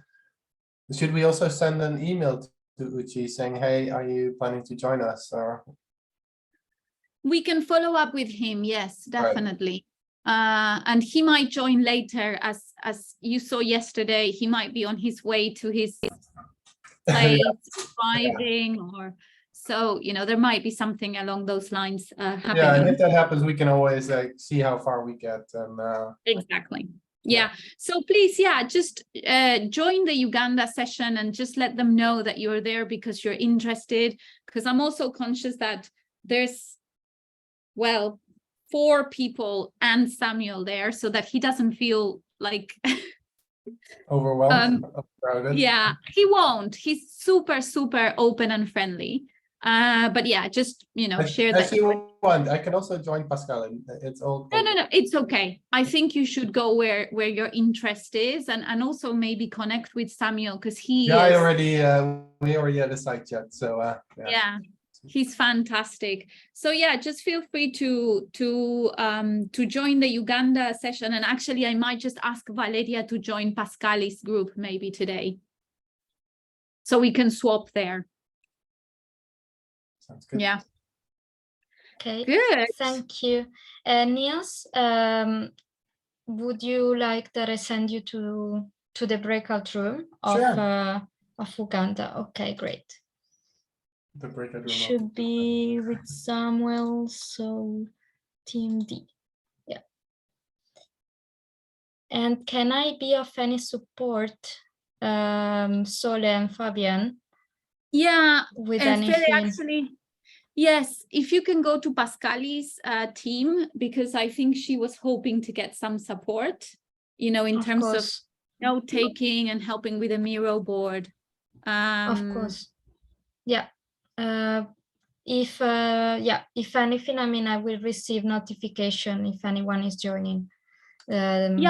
Should we also send an email to Uchi saying, hey, are you planning to join us? Or We can follow up with him, yes, definitely. Right. And he might join later, as you saw yesterday. He might be on his way to his place, driving, or so, you know, there might be something along those lines happening. Yeah, and if that happens, we can always see how far we get. And exactly. Yeah. So please, yeah, just join the Uganda session and just let them know that you're there because you're interested. Because I'm also conscious that there's, well, 4 people and Samuel there, so that he doesn't feel like overwhelmed. Yeah, he won't. He's super, super open and friendly. But yeah, just, you know, share that. I can also join Pascal. It's all. No, it's okay. I think you should go where your interest is, and also maybe connect with Samuel, because he is, we already had a site chat, so yeah, he's fantastic. So yeah, just feel free to join the Uganda session, and actually I might just ask Valeria to join Pascali's group maybe today, so we can swap there. Sounds good. Yeah. Okay. Good. Thank you. Niels, would you like that I send you to the breakout room of Uganda? Okay, great. The breakout room should be with Samuel, so team D. Yeah. And can I be of any support, Sole and Fabian? Yeah, with anything. Actually, yes, if you can go to Pascali's team, because I think she was hoping to get some support, you know, in terms of note taking and helping with a Miro board. Of course. Yeah. If anything, I mean, I will receive notification if anyone is joining. And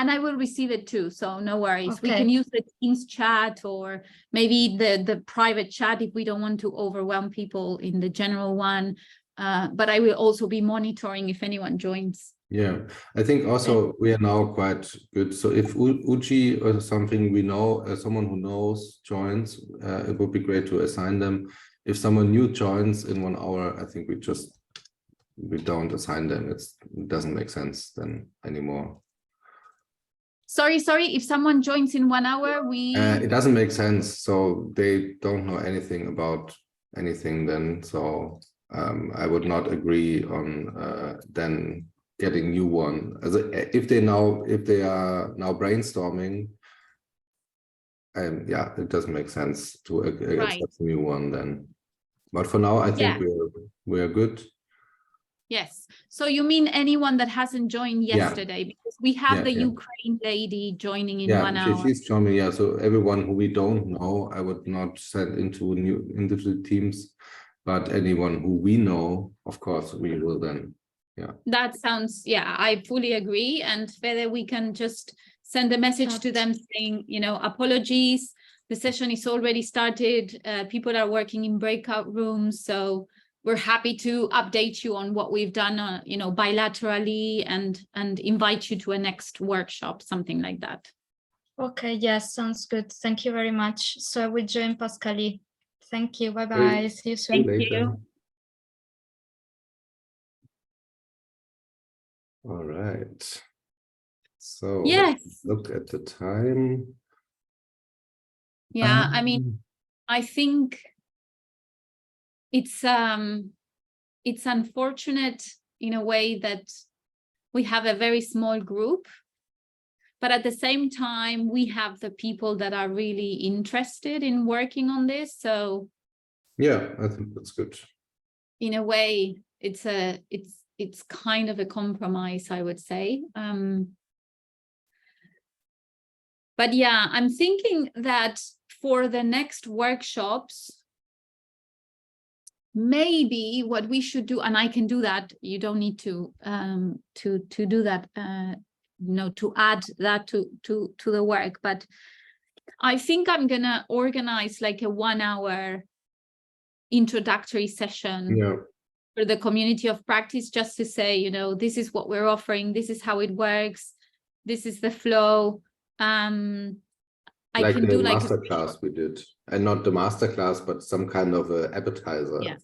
I will receive it too, so no worries. Okay. We can use the Teams chat, or maybe the private chat if we don't want to overwhelm people in the general one. But I will also be monitoring if anyone joins. Yeah, I think also we are now quite good. So if Uchi or something we know, someone who knows joins, it would be great to assign them. If someone new joins in 1 hour, I think we don't assign them. It doesn't make sense then anymore. Sorry. If someone joins in 1 hour, it doesn't make sense. So they don't know anything about anything then. So I would not agree on then getting new one. As if they are now brainstorming, yeah, it doesn't make sense to accept a new one then. But for now, I think we are good. Yes. So you mean anyone that hasn't joined yesterday? Because we have the Ukraine lady joining in 1 hour. She's joining. Yeah. So everyone who we don't know, I would not send into the teams, but anyone who we know, of course, we will then. Yeah. That sounds, I fully agree. And whether we can just send a message to them saying, apologies, the session is already started. People are working in breakout rooms. So we're happy to update you on what we've done, bilaterally and invite you to a next workshop, something like that. Okay, yes, sounds good. Thank you very much. So I will join Pascalie. Thank you. Bye-bye. Great. See you soon. Thank you. All right. So yes, let's look at the time. Yeah, I mean, I think it's unfortunate in a way that we have a very small group, but at the same time, we have the people that are really interested in working on this. So yeah, I think that's good. In a way, it's kind of a compromise, I would say. But yeah, I'm thinking that for the next workshops, maybe what we should do, and I can do that, you don't need to do that, to add that to the work, but I think I'm gonna organize like a 1 hour introductory session for the community of practice, just to say, this is what we're offering, this is how it works, this is the flow. I can do like master class we did, and not the master class, but some kind of a appetizer. Yeah,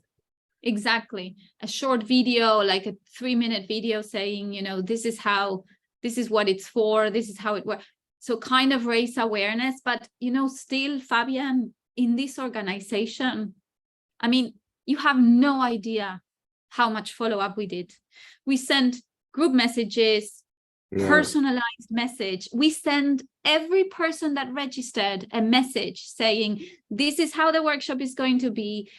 exactly. A short video, like a 3-minute video saying, this is what it's for, this is how it works. So kind of raise awareness, but still, Fabian, in this organization, I mean, you have no idea how much follow-up we did. We sent group messages, personalized message. We send every person that registered a message saying, this is how the workshop is going to be,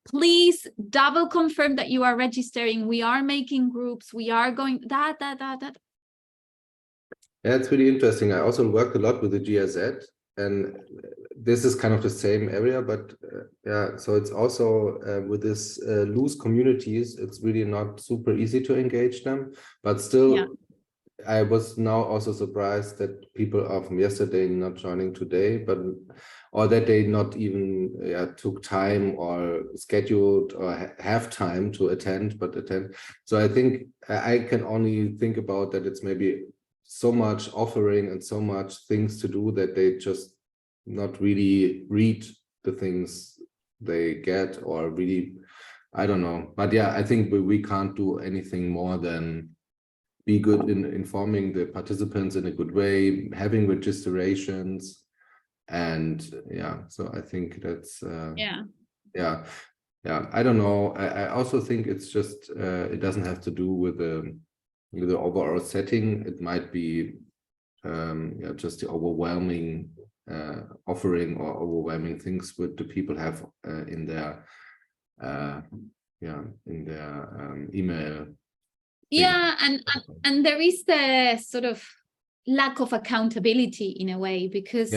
please double confirm that you are registering. We are making groups. We are going that. Yeah, it's really interesting. I also worked a lot with the GIZ, and this is kind of the same area, but so it's also with this loose communities, it's really not super easy to engage them, but still, I was now also surprised that people are from yesterday not joining today, or that they not even took time or scheduled or have time to attend. So I think I can only think about that it's maybe so much offering and so much things to do that they just not really read the things they get, or really, I don't know. But yeah, I think we can't do anything more than be good in informing the participants in a good way, having registrations, and so I think that's I don't know. I also think it's just it doesn't have to do with the overall setting. It might be just the overwhelming offering or overwhelming things what the people have in their email. Yeah, and there is the sort of lack of accountability in a way, because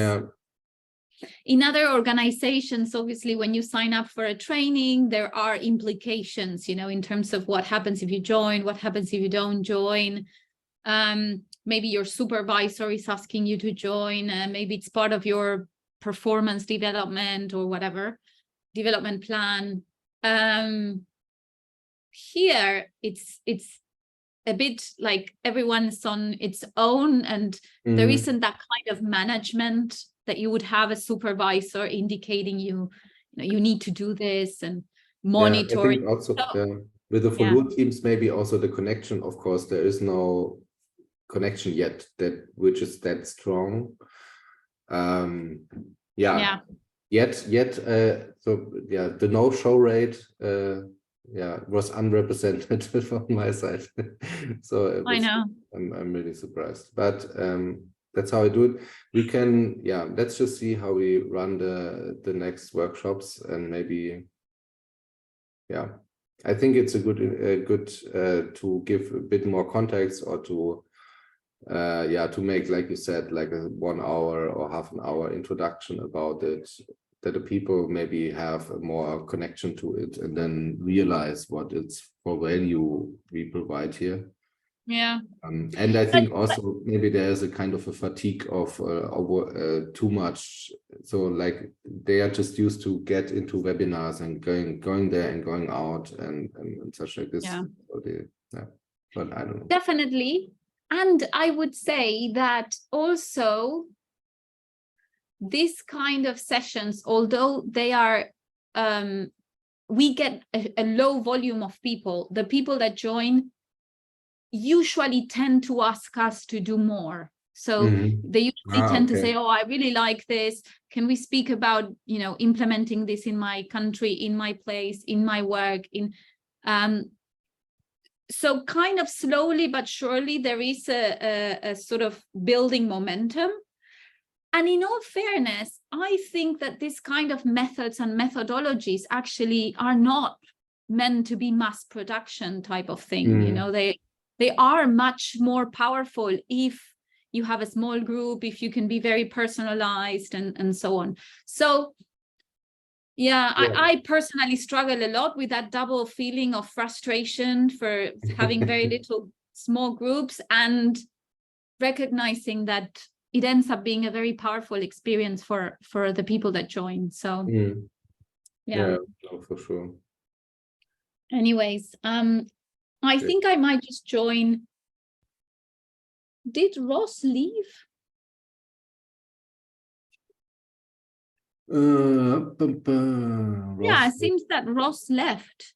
in other organizations, obviously, when you sign up for a training, there are implications, in terms of what happens if you join, what happens if you don't join. Maybe your supervisor is asking you to join, maybe it's part of your performance development or whatever, development plan. Here, it's a bit like everyone's on its own, and there isn't that kind of management that you would have a supervisor indicating you know, you need to do this and monitoring. Yeah, I think also So, with the FOLUR teams, maybe also the connection, of course, there is no connection yet which is that strong. Yet so yeah, the no-show rate was unrepresented on my side. So I know. I'm really surprised, but that's how I do it. We can, let's just see how we run the next workshops, and maybe, I think it's a good to give a bit more context, or to to make, like you said, like a 1 hour or half an hour introduction about it, that the people maybe have a more connection to it, and then realize what it's for value we provide here. Yeah. And I think also maybe there's a kind of a fatigue of too much. So like they are just used to get into webinars and going there and going out and such like this. Yeah. So but I don't know. Definitely. And I would say that also this kind of sessions, although they are, we get a low volume of people, the people that join usually tend to ask us to do more. So they usually tend to say, oh, I really like this. Can we speak about, you know, implementing this in my country, in my place, in my work, so kind of slowly but surely there is a sort of building momentum. And in all fairness, I think that this kind of methods and methodologies actually are not meant to be mass production type of thing. You know, they are much more powerful if you have a small group, if you can be very personalized and so on. So I personally struggle a lot with that double feeling of frustration for having very little small groups, and recognizing that it ends up being a very powerful experience for the people that join. So no, for sure. Anyways, I think I might just join. Did Ross leave? Yeah, it seems that Ross left.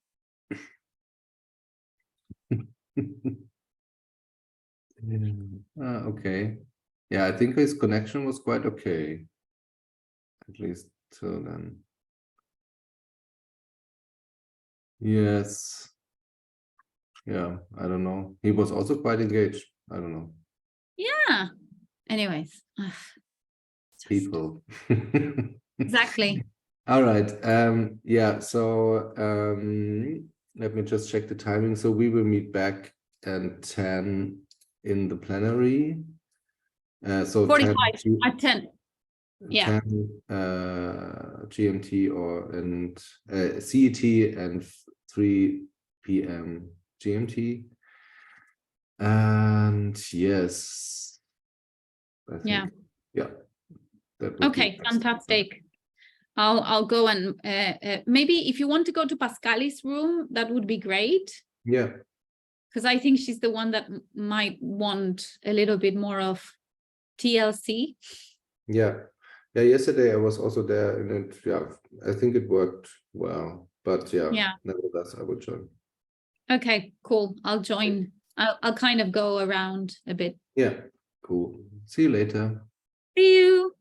Okay. Yeah, I think his connection was quite okay, at least till then. Yes. Yeah, I don't know. He was also quite engaged. I don't know. Yeah. Anyways. People. Exactly. All right. Yeah, so let me just check the timing. So we will meet back at 10 in the plenary. So 45 at 10. Yeah. 10 GMT and CET and 3 p.m. GMT. And yes, I think, that would Okay, fantastic. I'll go and maybe if you want to go to Pascali's room, that would be great. Yeah. Because I think she's the one that might want a little bit more of TLC. Yeah. Yesterday I was also there, and I think it worked well. But nevertheless, I would join. Okay, cool. I'll join. I'll kind of go around a bit. Yeah, cool. See you later. See you.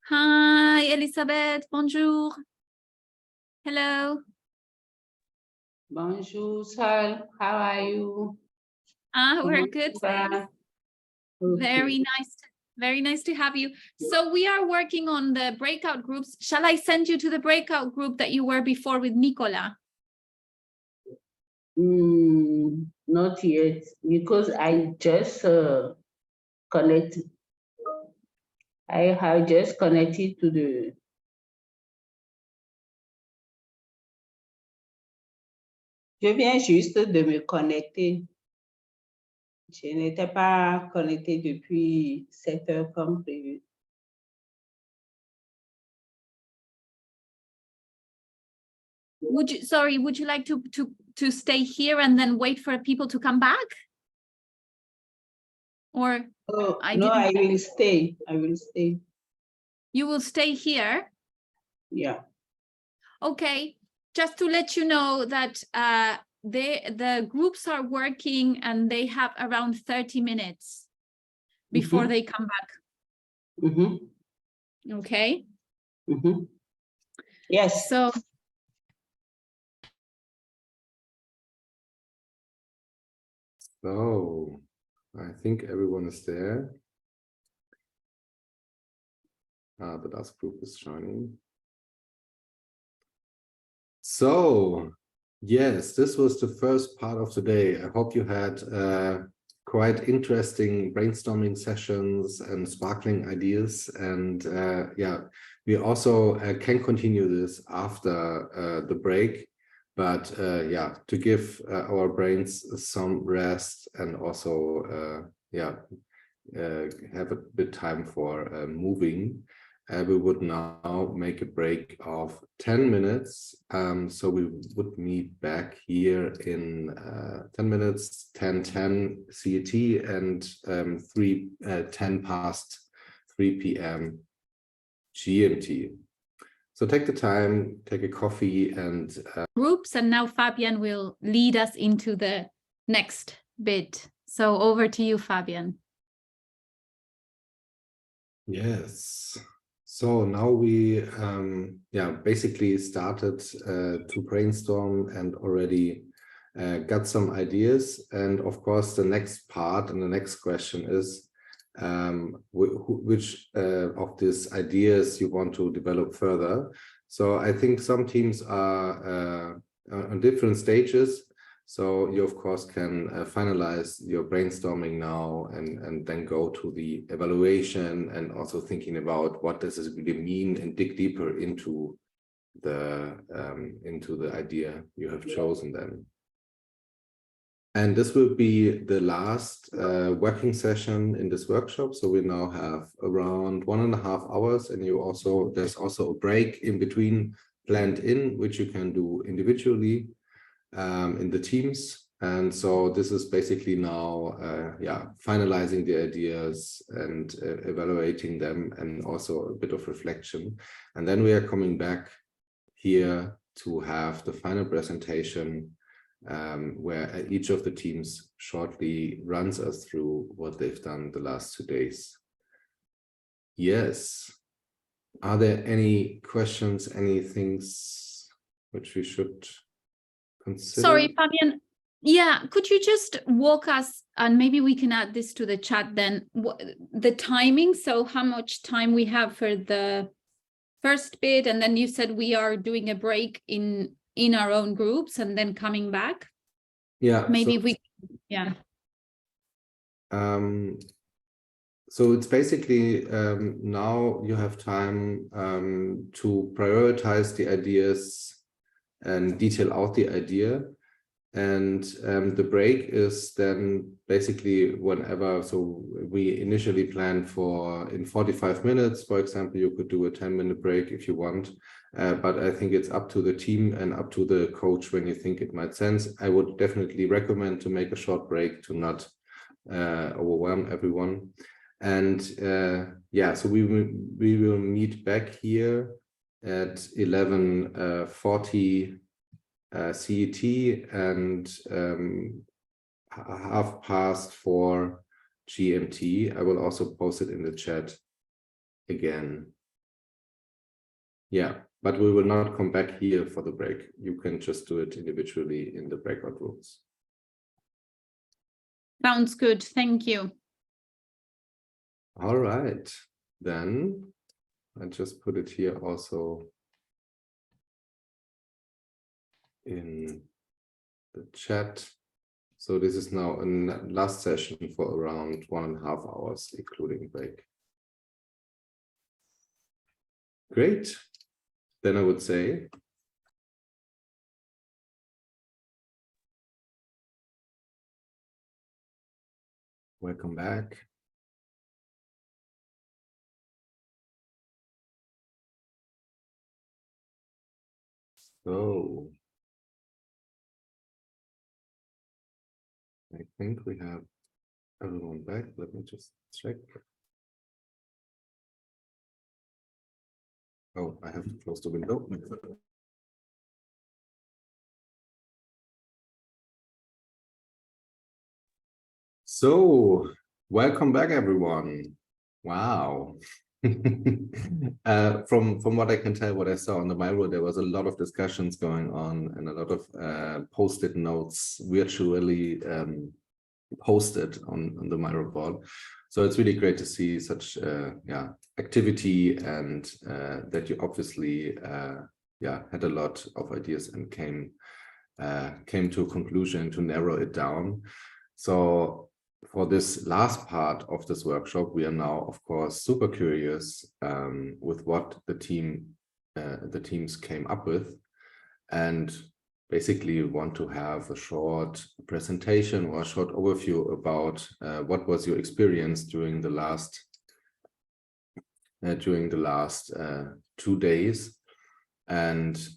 Hi, Elisabeth. Bonjour. Hello. Bonjour, Sal. How are you? We're good. Thanks. Very nice. Very nice to have you. So we are working on the breakout groups. Shall I send you to the breakout group that you were before with Nicola? Not yet, because I just connected. I have just connected to the. Je viens juste de me connecter. Je n'étais pas connectée depuis 7 heures comme prévu. Would you like to stay here and then wait for people to come back? Or no, I will stay. I will stay. You will stay here? Yeah. Okay. Just to let you know that the groups are working and they have around 30 minutes before they come back. Okay. Yes. So I think everyone is there. The task group is joining. So yes, this was the first part of today. I hope you had quite interesting brainstorming sessions and sparkling ideas. And yeah, we also can continue this after the break. But yeah, to give our brains some rest and also yeah, have a bit time for moving. We would now make a break of 10 minutes. So we would meet back here in 10 minutes, 10:10 CET and 10 past 3 p.m. GMT. So take the time, take a coffee and groups, and now Fabian will lead us into the next bit. So over to you, Fabian. Yes. So now we yeah, basically started to brainstorm and already got some ideas. And of course, the next part and the next question is which of these ideas you want to develop further. So I think some teams are on different stages. So you, of course, can finalize your brainstorming now and then go to the evaluation and also thinking about what does this really mean and dig deeper into the idea you have chosen then. And this will be the last working session in this workshop. So we now have around 1.5 hours, and there's also a break in between planned in, which you can do individually in the teams. And so this is basically now yeah, finalizing the ideas and evaluating them, and also a bit of reflection. And then we are coming back here to have the final presentation where each of the teams shortly runs us through what they've done the last 2 days. Yes. Are there any questions, any things which we should consider? Sorry, Fabian. Yeah, could you just walk us, and maybe we can add this to the chat then, the timing, so how much time we have for the first bit, and then you said we are doing a break in our own groups and then coming back? Yeah. Maybe yeah. So it's basically now you have time to prioritize the ideas and detail out the idea. And the break is then basically whenever. So we initially planned for in 45 minutes, for example. You could do a 10-minute break if you want, but I think it's up to the team and up to the coach when you think it might sense. I would definitely recommend to make a short break to not overwhelm everyone. And yeah, so we will meet back here at 11:40 CET and 4:30 GMT. I will also post it in the chat again. Yeah, but we will not come back here for the break. You can just do it individually in the breakout rooms. Sounds good. Thank you. All right, then I just put it here also in the chat. So this is now a last session for around 1.5 hours, including break. Great. Then I would say welcome back. So I think we have everyone back. Let me just check. Oh, I have to close the window. So, welcome back, everyone. Wow. From what I can tell, what I saw on the Miro, there was a lot of discussions going on and a lot of post-it notes virtually posted on the Miro board. So it's really great to see such activity and that you obviously had a lot of ideas and came to a conclusion to narrow it down. So for this last part of this workshop, we are now, of course, super curious with what the teams came up with, and basically want to have a short presentation or a short overview about what was your experience during the last 2 days, and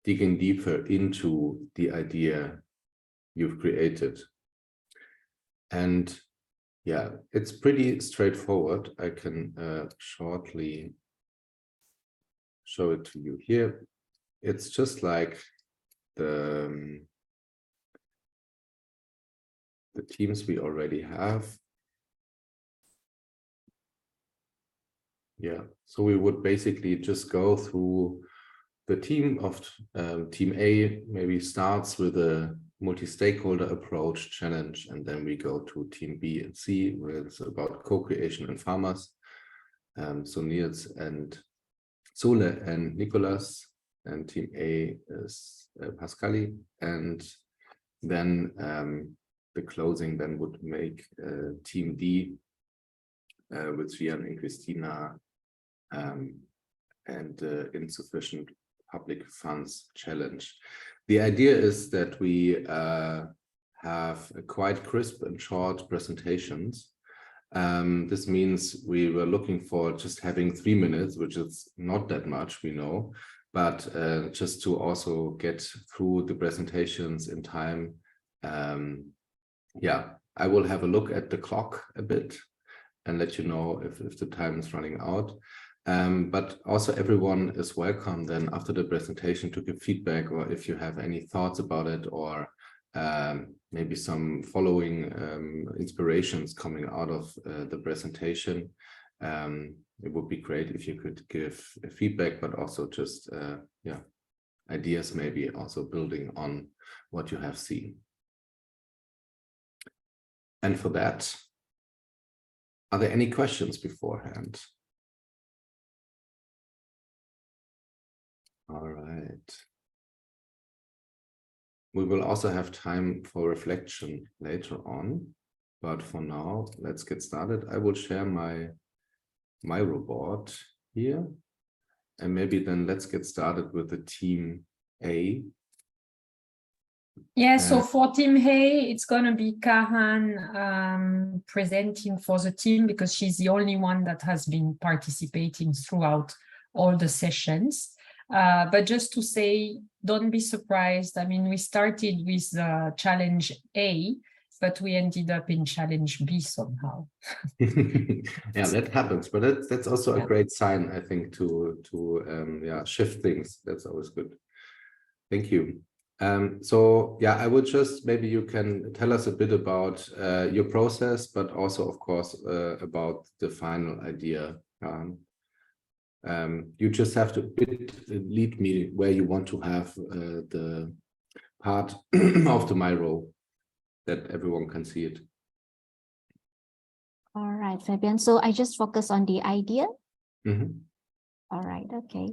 digging deeper into the idea you've created. And yeah, it's pretty straightforward. I can shortly show it to you here. It's just like the teams we already have. Yeah, so we would basically just go through the team of team A, maybe starts with a multi-stakeholder approach challenge, and then we go to team B and C, where it's about co-creation and farmers. So Niels and Sule and Nicolas, and team A is Pascali, and then the closing then would make team D with Rian and Christina and insufficient public funds challenge. The idea is that we have quite crisp and short presentations. This means we were looking for just having 3 minutes, which is not that much, we know, but just to also get through the presentations in time. Yeah, I will have a look at the clock a bit and let you know if the time is running out. But also everyone is welcome then after the presentation to give feedback, or if you have any thoughts about it, or maybe some following inspirations coming out of the presentation. It would be great if you could give feedback, but also just ideas, maybe also building on what you have seen. And for that, are there any questions beforehand? All right. We will also have time for reflection later on, but for now, let's get started. I will share my Miro board here, and maybe then let's get started with the team A. Yeah, so for team A, it's going to be Kahan presenting for the team, because she's the only one that has been participating throughout all the sessions. But just to say, don't be surprised. I mean, we started with challenge A, but we ended up in challenge B somehow. Yeah, that happens, but that's also a great sign, I think, to shift things. That's always good. Thank you. So yeah, I would just, maybe you can tell us a bit about your process, but also, of course, about the final idea. You just have to lead me where you want to have the part of the my role, that everyone can see it. All right, Fabian. So I just focus on the idea. Mm-hmm. All right, okay.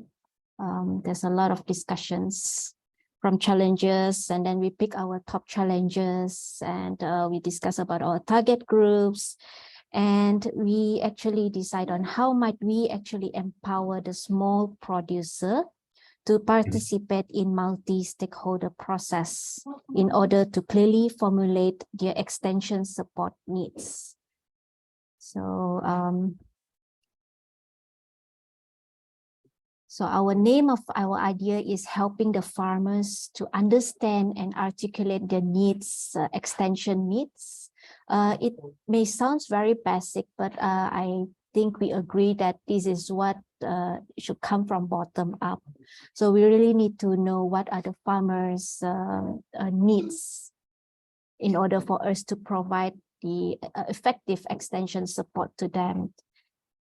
There's a lot of discussions from challenges, and then we pick our top challenges, and we discuss about our target groups, and we actually decide on how might we actually empower the small producer to participate in multi-stakeholder process in order to clearly formulate their extension support needs. So, so our name of our idea is helping the farmers to understand and articulate their needs, extension needs. It may sound very basic, but I think we agree that this is what should come from bottom up. So we really need to know what are the farmers' needs in order for us to provide the effective extension support to them.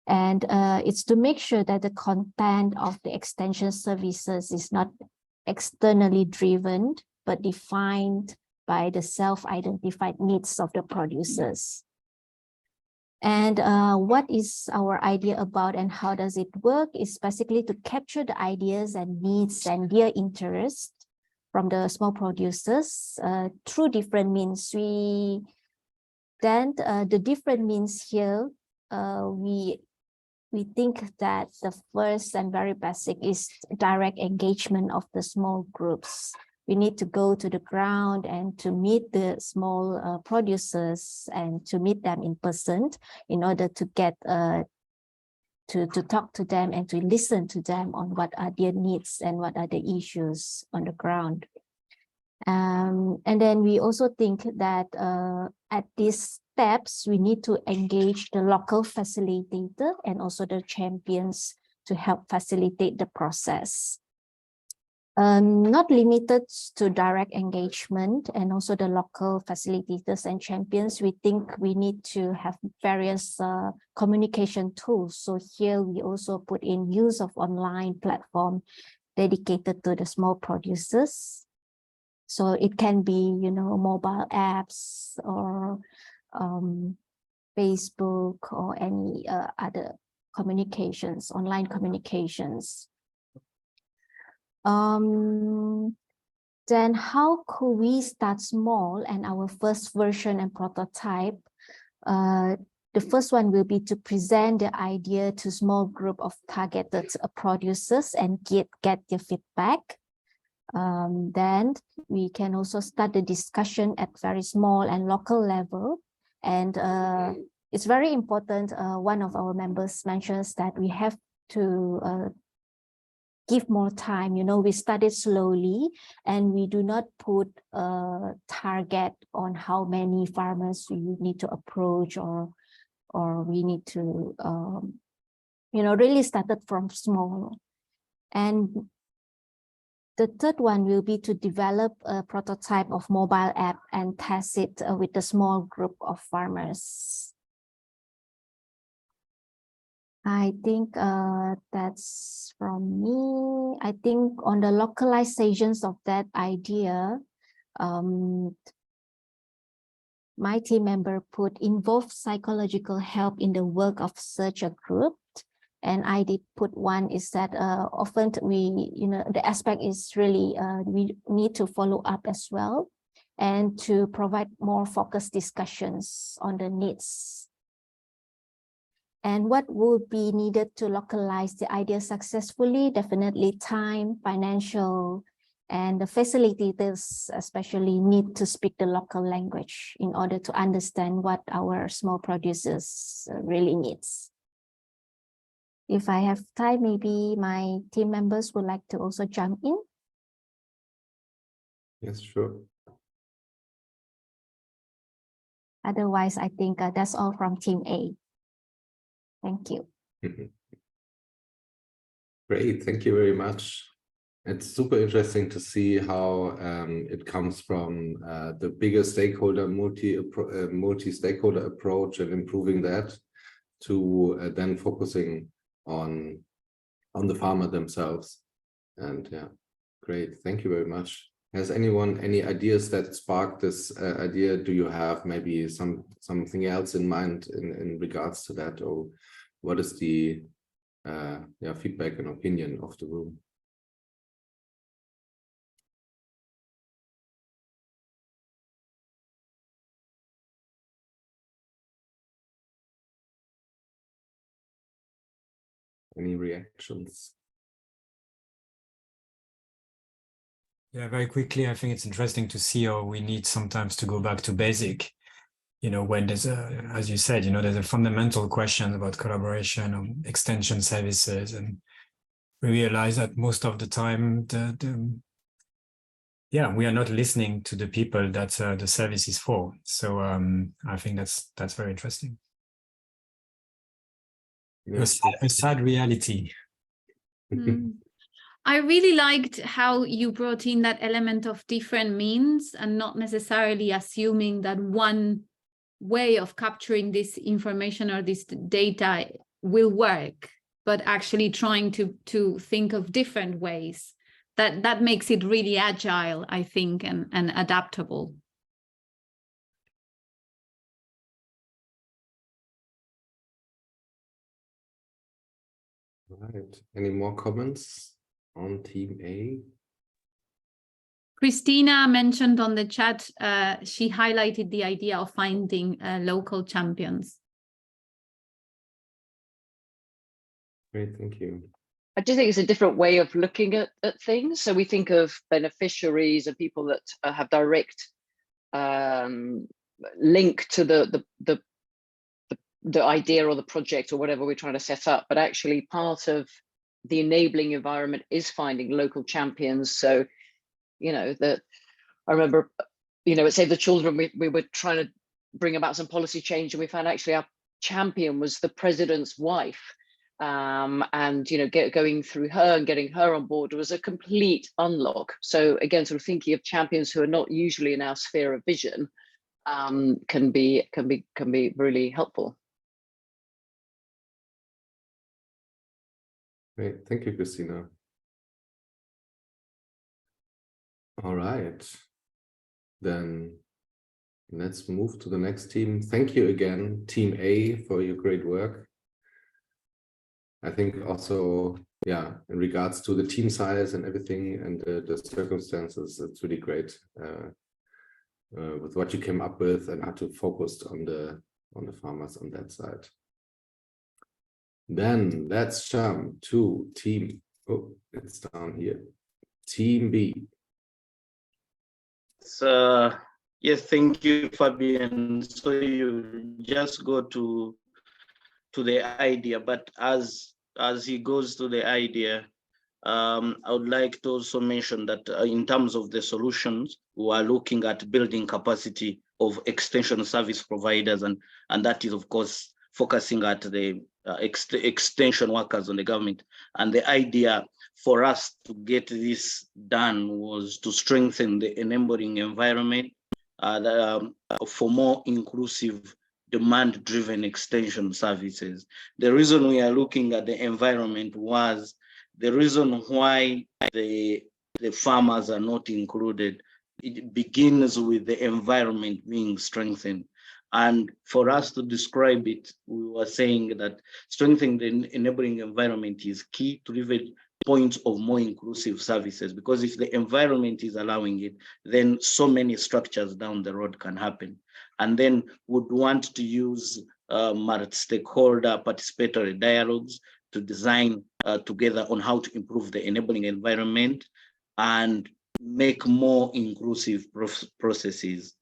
And it's to make sure that the content of the extension services is not externally driven, but defined by the self-identified needs of the producers. And what is our idea about and how does it work is basically to capture the ideas and needs and their interest from the small producers through different means. The different means here, we think that the first and very basic is direct engagement of the small groups. We need to go to the ground and to meet the small producers and to meet them in person in order to get to talk to them and to listen to them on what are their needs and what are the issues on the ground. And then we also think that at these steps, we need to engage the local facilitator and also the champions to help facilitate the process. Not limited to direct engagement and also the local facilitators and champions, we think we need to have various communication tools. So here we also put in use of online platform dedicated to the small producers. So it can be, you know, mobile apps or Facebook or any other communications, online communications. Then how could we start small? And our first version and prototype, the first one will be to present the idea to small group of targeted producers and get their feedback. Then we can also start the discussion at very small and local level. And it's very important, one of our members mentions that we have to give more time. You know, we started slowly and we do not put a target on how many farmers we need to approach or we need to, you know, really started from small. And the third one will be to develop a prototype of mobile app and test it with a small group of farmers. I think that's from me. I think on the localizations of that idea, my team member put involve psychological help in the work of such a group. And I did put one is that often we, you know, the aspect is really we need to follow up as well and to provide more focused discussions on the needs. And what would be needed to localize the idea successfully? Definitely time, financial, and the facilitators especially need to speak the local language in order to understand what our small producers really needs. If I have time, maybe my team members would like to also jump in. Yes, sure. Otherwise, I think that's all from Team A. Thank you. Great, thank you very much. It's super interesting to see how it comes from the bigger stakeholder, multi-stakeholder approach and improving that to then focusing on the farmer themselves. And yeah, great. Thank you very much. Has anyone any ideas that sparked this idea? Do you have maybe something else in mind in regards to that, or what is the feedback and opinion of the room? Any reactions? Yeah, very quickly, I think it's interesting to see how we need sometimes to go back to basic, you know, when there's a, as you said, you know, there's a fundamental question about collaboration on extension services, and we realize that most of the time, we are not listening to the people that the service is for. So I think that's very interesting. Yes. A sad reality. I really liked how you brought in that element of different means and not necessarily assuming that one way of capturing this information or this data will work, but actually trying to think of different ways. That makes it really agile, I think, and adaptable. Right. Any more comments on Team A? Christina mentioned on the chat, she highlighted the idea of finding local champions. Great, thank you. I do think it's a different way of looking at things. So we think of beneficiaries and people that have direct link to the idea or the project or whatever we're trying to set up, but actually part of the enabling environment is finding local champions. So, you know, that I remember, you know, at Save the Children, we were trying to bring about some policy change, and we found actually our champion was the president's wife. And, you know, going through her and getting her on board was a complete unlock. So again, sort of thinking of champions who are not usually in our sphere of vision can be really helpful. Great, thank you, Christina. All right, then let's move to the next team. Thank you again, Team A, for your great work. I think also, yeah, in regards to the team size and everything and the circumstances, it's really great with what you came up with and how to focus on the farmers on that side. Then let's jump to Team, oh, it's down here, Team B. So, yes, thank you, Fabian. So you just go to the idea, but as he goes to the idea, I would like to also mention that in terms of the solutions, we are looking at building capacity of extension service providers, and that is, of course, focusing at the extension workers on the government. And the idea for us to get this done was to strengthen the enabling environment for more inclusive, demand-driven extension services. The reason we are looking at the environment was the reason why the farmers are not included. It begins with the environment being strengthened. And for us to describe it, we were saying that strengthening the enabling environment is key to even points of more inclusive services, because if the environment is allowing it, then so many structures down the road can happen. And then would want to use multi-stakeholder participatory dialogues to design together on how to improve the enabling environment and make more inclusive processes.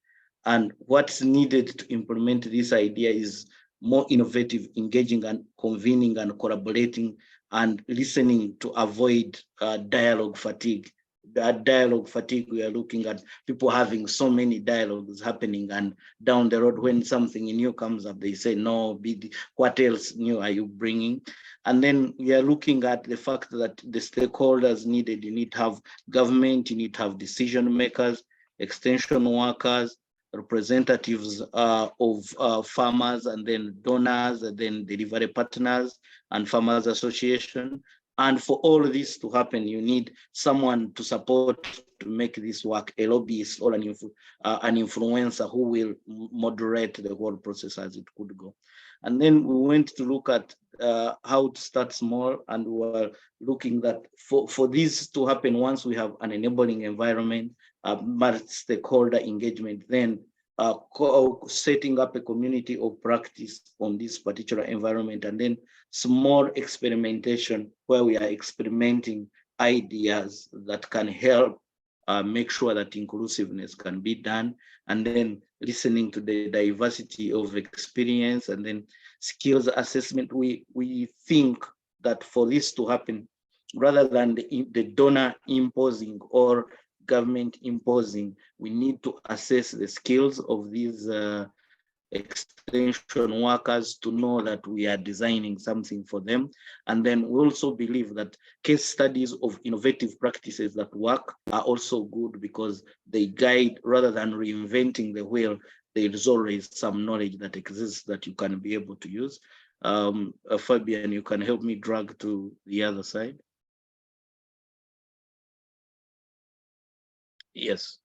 And what's needed to implement this idea is more innovative, engaging and convening and collaborating and listening to avoid dialogue fatigue. That dialogue fatigue, we are looking at people having so many dialogues happening, and down the road when something new comes up, they say, no, what else new are you bringing? And then we are looking at the fact that the stakeholders needed, you need to have government, you need to have decision makers, extension workers, representatives of farmers, and then donors, and then delivery partners and farmers association, And for all of this to happen, you need someone to support to make this work, a lobbyist or an influencer who will moderate the whole process as it could go. And then we went to look at how to start small, and we were looking that for this to happen, once we have an enabling environment, multi-stakeholder engagement, then setting up a community of practice on this particular environment, and then small experimentation where we are experimenting ideas that can help make sure that inclusiveness can be done, and then listening to the diversity of experience, and then skills assessment. We think that for this to happen, rather than the donor imposing or government imposing, we need to assess the skills of these extension workers to know that we are designing something for them. And then we also believe that case studies of innovative practices that work are also good, because they guide, rather than reinventing the wheel, there is always some knowledge that exists that you can be able to use. Fabian, you can help me drag to the other side. Yes.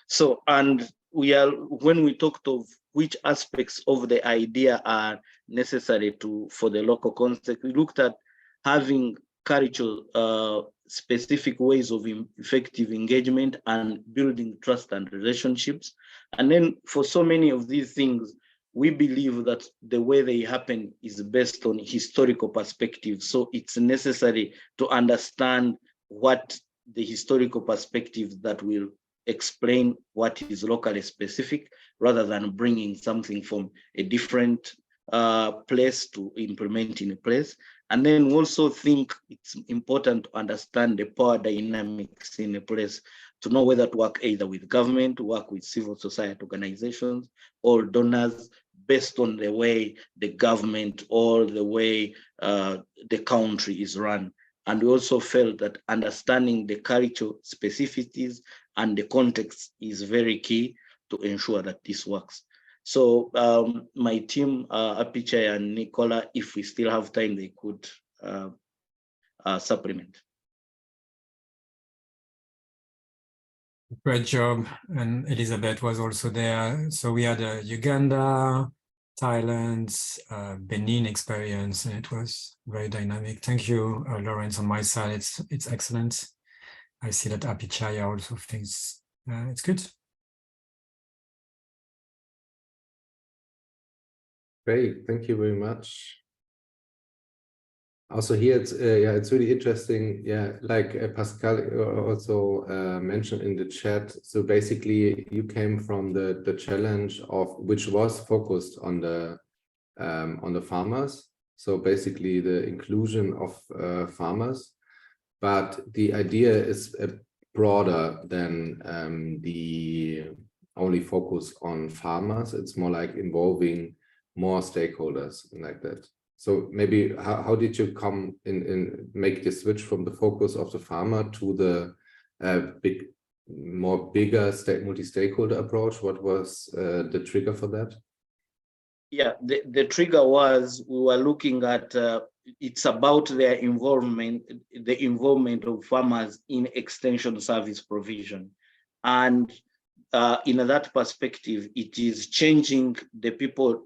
So, and when we talked of which aspects of the idea are necessary for the local context, we looked at having cultural specific ways of effective engagement and building trust and relationships. And then for so many of these things, we believe that the way they happen is based on historical perspective. So it's necessary to understand what the historical perspective that will explain what is locally specific, rather than bringing something from a different place to implement in a place. And then we also think it's important to understand the power dynamics in a place, to know whether to work either with government, work with civil society organizations, or donors, based on the way the government or the way the country is run. And we also felt that understanding the cultural specificities and the context is very key to ensure that this works. So my team, Apichaya and Nicola, if we still have time, they could supplement. Great job. And Elizabeth was also there. So we had Uganda, Thailand, Benin experience, and it was very dynamic. Thank you, Lawrence. On my side, it's excellent. I see that Apichaya also thinks it's good. Great, thank you very much. Also here, it's really interesting. Yeah, like Pascal also mentioned in the chat. So basically, you came from the challenge of which was focused on the farmers. So basically, the inclusion of farmers. But the idea is broader than the only focus on farmers. It's more like involving more stakeholders like that. So maybe how did you come in make the switch from the focus of the farmer to the bigger multi-stakeholder approach? What was the trigger for that? Yeah, the trigger was we were looking at it's about their involvement, the involvement of farmers in extension service provision. And in that perspective, it is changing the people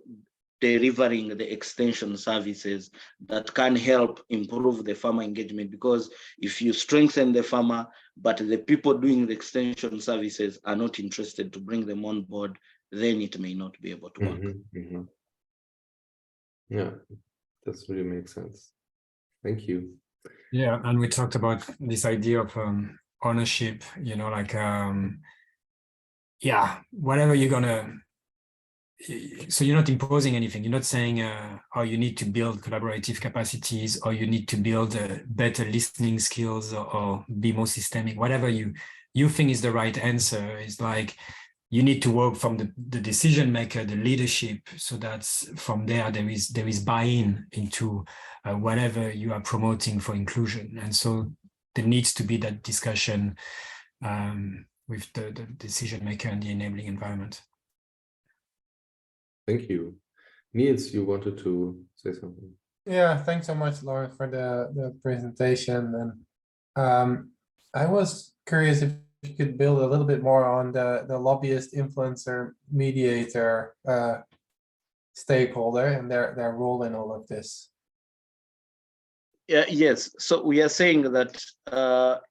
delivering the extension services that can help improve the farmer engagement. Because if you strengthen the farmer, but the people doing the extension services are not interested to bring them on board, then it may not be able to work. Mm-hmm. Yeah, that really makes sense. Thank you. Yeah, and we talked about this idea of ownership, like, yeah, whatever you're gonna, so you're not imposing anything. You're not saying, oh, you need to build collaborative capacities, or you need to build better listening skills, or be more systemic. Whatever you think is the right answer is like, you need to work from the decision maker, the leadership, so that from there is buy-in into whatever you are promoting for inclusion. And so there needs to be that discussion with the decision maker and the enabling environment. Thank you. Niels, you wanted to say something? Yeah, thanks so much, Lauren, for the presentation. And I was curious if you could build a little bit more on the lobbyist, influencer, mediator stakeholder and their role in all of this. Yeah, yes. So we are saying that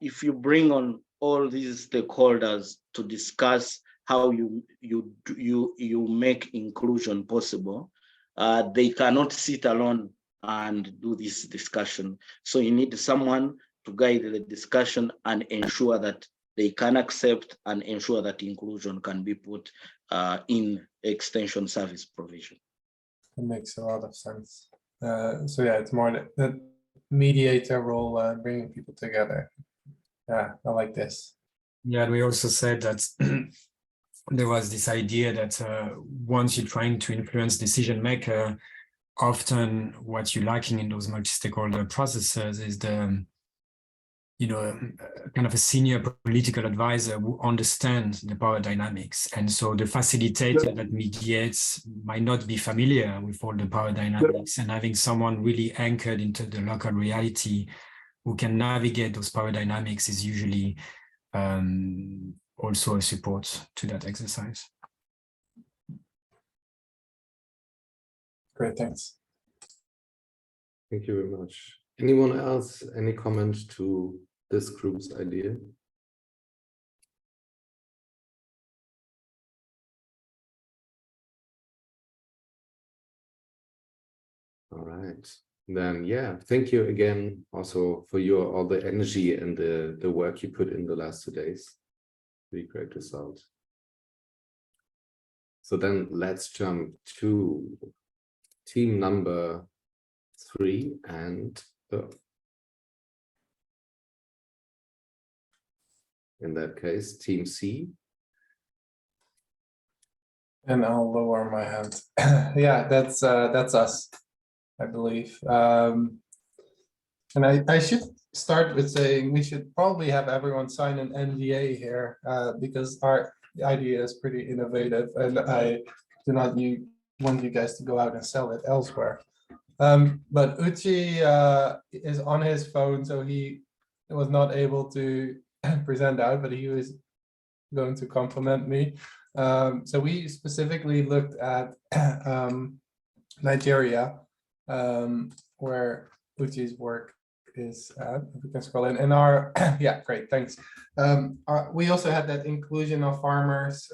if you bring on all these stakeholders to discuss how you make inclusion possible, they cannot sit alone and do this discussion. So you need someone to guide the discussion and ensure that they can accept and ensure that inclusion can be put in extension service provision. It makes a lot of sense. So yeah, it's more the mediator role, bringing people together. Yeah, I like this. Yeah, and we also said that there was this idea that once you're trying to influence decision maker, often what you're lacking in those multi-stakeholder processes is the, kind of a senior political advisor who understands the power dynamics. And so the facilitator that mediates might not be familiar with all the power dynamics, and having someone really anchored into the local reality who can navigate those power dynamics is usually also a support to that exercise. Great, thanks. Thank you very much. Anyone else? Any comment to this group's idea? All right. Then, yeah, thank you again also for all the energy and the work you put in the last 2 days. Really great result. So then let's jump to team number 3 and in that case, team C. And I'll lower my hand. Yeah, that's us, I believe. And I should start with saying we should probably have everyone sign an NDA here because our idea is pretty innovative, and I do not want you guys to go out and sell it elsewhere. But Uchi is on his phone, so he was not able to present out, but he was going to compliment me. So we specifically looked at Nigeria, where Uchi's work is at. If we can scroll in. And our, yeah, great, thanks. We also had that inclusion of farmers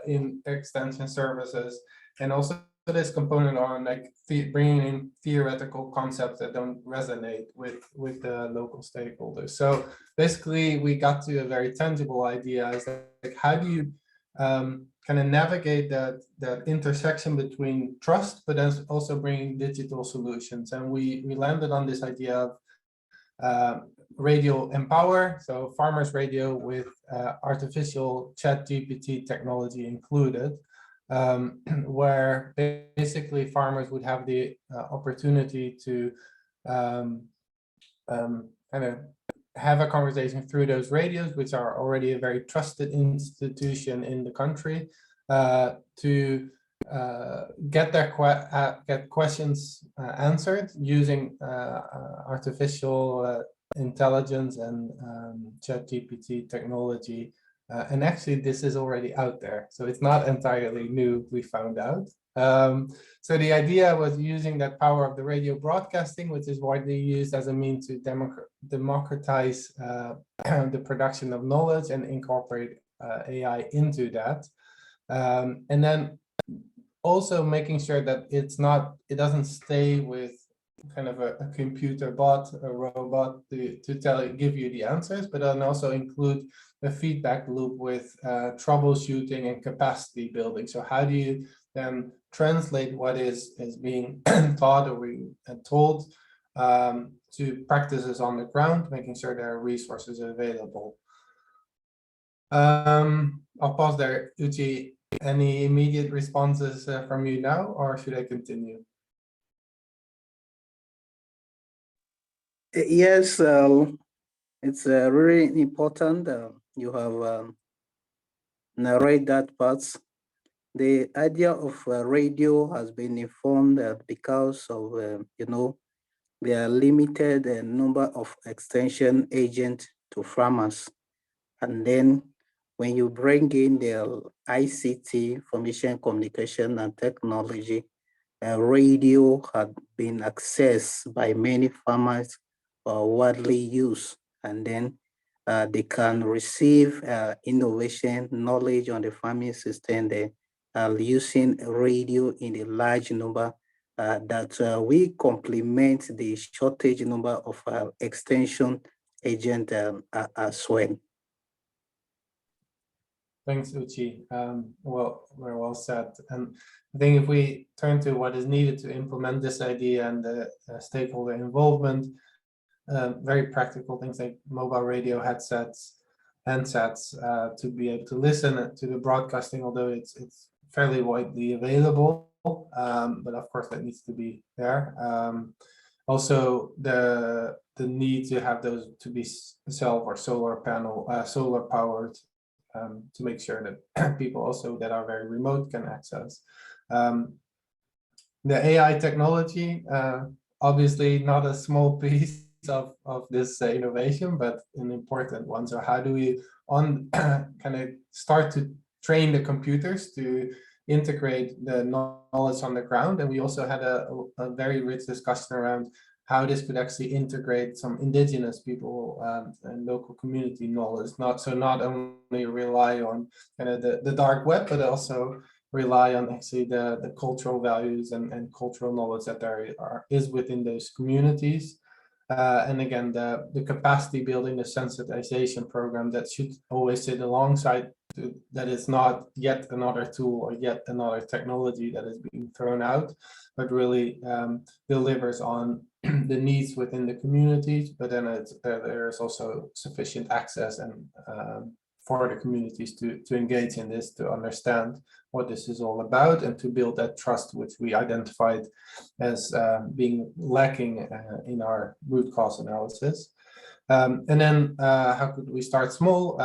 in extension services, and also this component on like bringing in theoretical concepts that don't resonate with the local stakeholders. So basically, we got to a very tangible idea: is that, like, how do you kind of navigate that intersection between trust, but then also bringing digital solutions? And we landed on this idea of radio empower, so farmers radio with artificial ChatGPT technology included, where basically farmers would have the opportunity to kind of have a conversation through those radios, which are already a very trusted institution in the country, to get get questions answered using artificial intelligence and ChatGPT technology. And actually, this is already out there, so it's not entirely new, we found out. So the idea was using that power of the radio broadcasting, which is widely used as a means to democratize the production of knowledge and incorporate AI into that. And then also making sure that it doesn't stay with kind of a computer bot, a robot to give you the answers, but then also include a feedback loop with troubleshooting and capacity building. So how do you then translate what is being taught or told to practices on the ground, making sure there are resources available? I'll pause there. Uchi, any immediate responses from you now, or should I continue? Yes, it's really important. You have narrated that part. The idea of radio has been informed because of, there are limited number of extension agents to farmers. And then when you bring in the ICT, information communication and technology, radio had been accessed by many farmers for widely use, and then they can receive innovation, knowledge on the farming system. They are using radio in a large number that we complement the shortage number of extension agent as well. Thanks, Uchi. Well, very well said. And I think if we turn to what is needed to implement this idea and the stakeholder involvement, very practical things like mobile radio headsets, handsets to be able to listen to the broadcasting, although it's fairly widely available. But of course that needs to be there. Also, the need to have those to be self or solar panel, solar powered. To make sure that people also that are very remote can access. The AI technology, obviously not a small piece of this innovation, but an important one. So how do we kind of start to train the computers to integrate the knowledge on the ground? And we also had a very rich discussion around how this could actually integrate some indigenous people and local community knowledge, not only rely on kind of the dark web, but also rely on actually the cultural values and cultural knowledge that there is within those communities. And again, the capacity building, the sensitization program that should always sit alongside that is not yet another tool or yet another technology that is being thrown out, but really delivers on the needs within the communities, but then there is also sufficient access and for the communities to engage in this, to understand what this is all about, and to build that trust, which we identified as being lacking in our root cause analysis. And then how could we start small?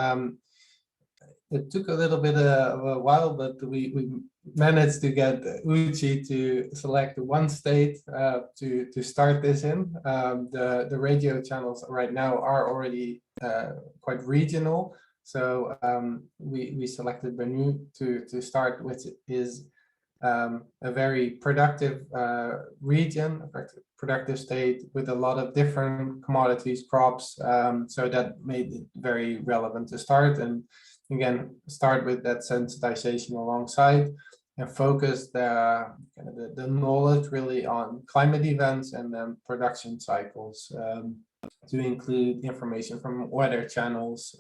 It took a little bit of a while, but we managed to get Uchi to select one state to start this in. The radio channels right now are already quite regional. So we selected Benue to start, which is a very productive region, a productive state with a lot of different commodities, crops. So that made it very relevant to start. And again, start with that sensitization alongside and focus the knowledge really on climate events and then production cycles to include information from weather channels,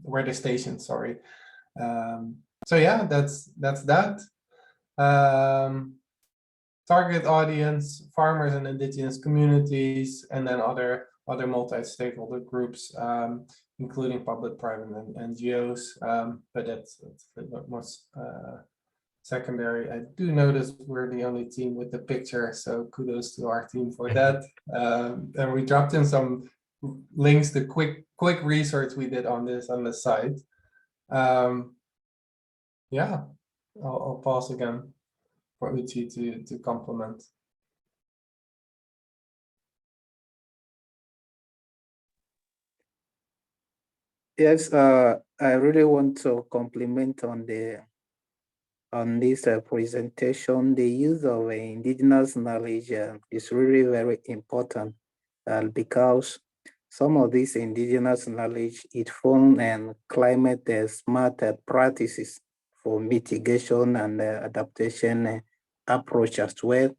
weather stations, sorry. So yeah, that's that. Target audience, farmers and indigenous communities, and then other multi-stakeholder groups, including public, private, and NGOs, but that's a bit more secondary. I do notice we're the only team with the picture, so kudos to our team for that. And we dropped in some links to quick research we did on this on the site. Yeah, I'll pause again for Uchi to complement. Yes, I really want to compliment on this presentation. The use of indigenous knowledge is really very important because some of this indigenous knowledge is from climate smart practices for mitigation and adaptation approach as well.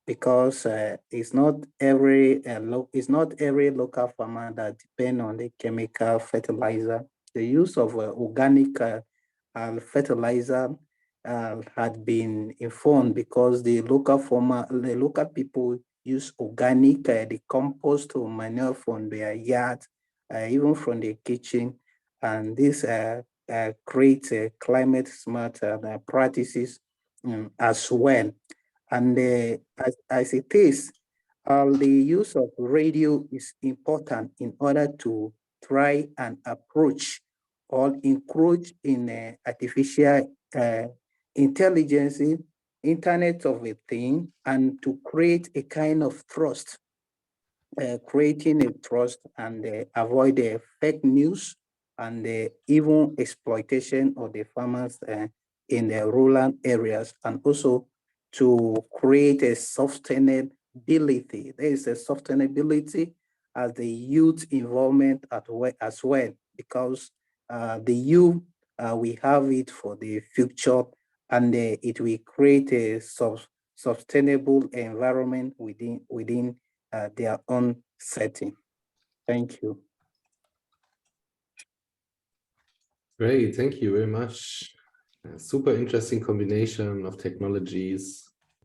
Because it's not every local farmer that depend on the chemical fertilizer. The use of organic fertilizer had been informed because the local people use organic, the compost or manure from their yard, even from their kitchen, and this creates climate smart practices as well. And as it is, the use of radio is important in order to try and approach or encroach in artificial intelligence Internet of a thing and to create a kind of trust, creating a trust and avoid the fake news and even exploitation of the farmers in the rural areas, and also to create a sustainability. There is a sustainability as the youth involvement as well, because the youth, we have it for the future, and it will create a sustainable environment within their own setting. Thank you. Great, thank you very much. Super interesting combination of technologies.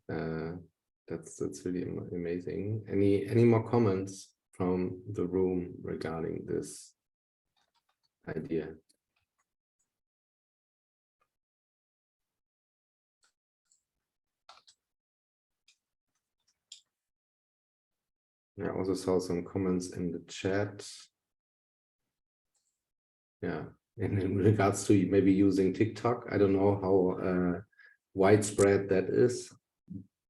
That's really amazing. Any more comments from the room regarding this idea? I also saw some comments in the chat. Yeah, in regards to maybe using TikTok. I don't know how widespread that is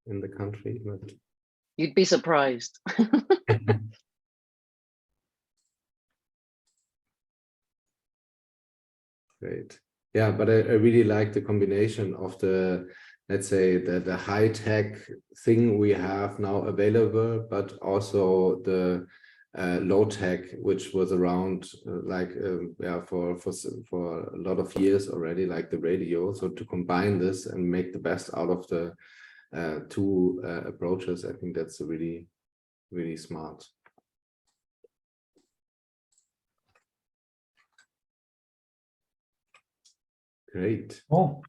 in the country, but You'd be surprised. Great. Yeah, but I really like the combination of the, let's say, the high-tech thing we have now available, but also the low-tech, which was around for a lot of years already, like the radio. So to combine this and make the best out of the two approaches, I think that's really, really smart. Great. Oh,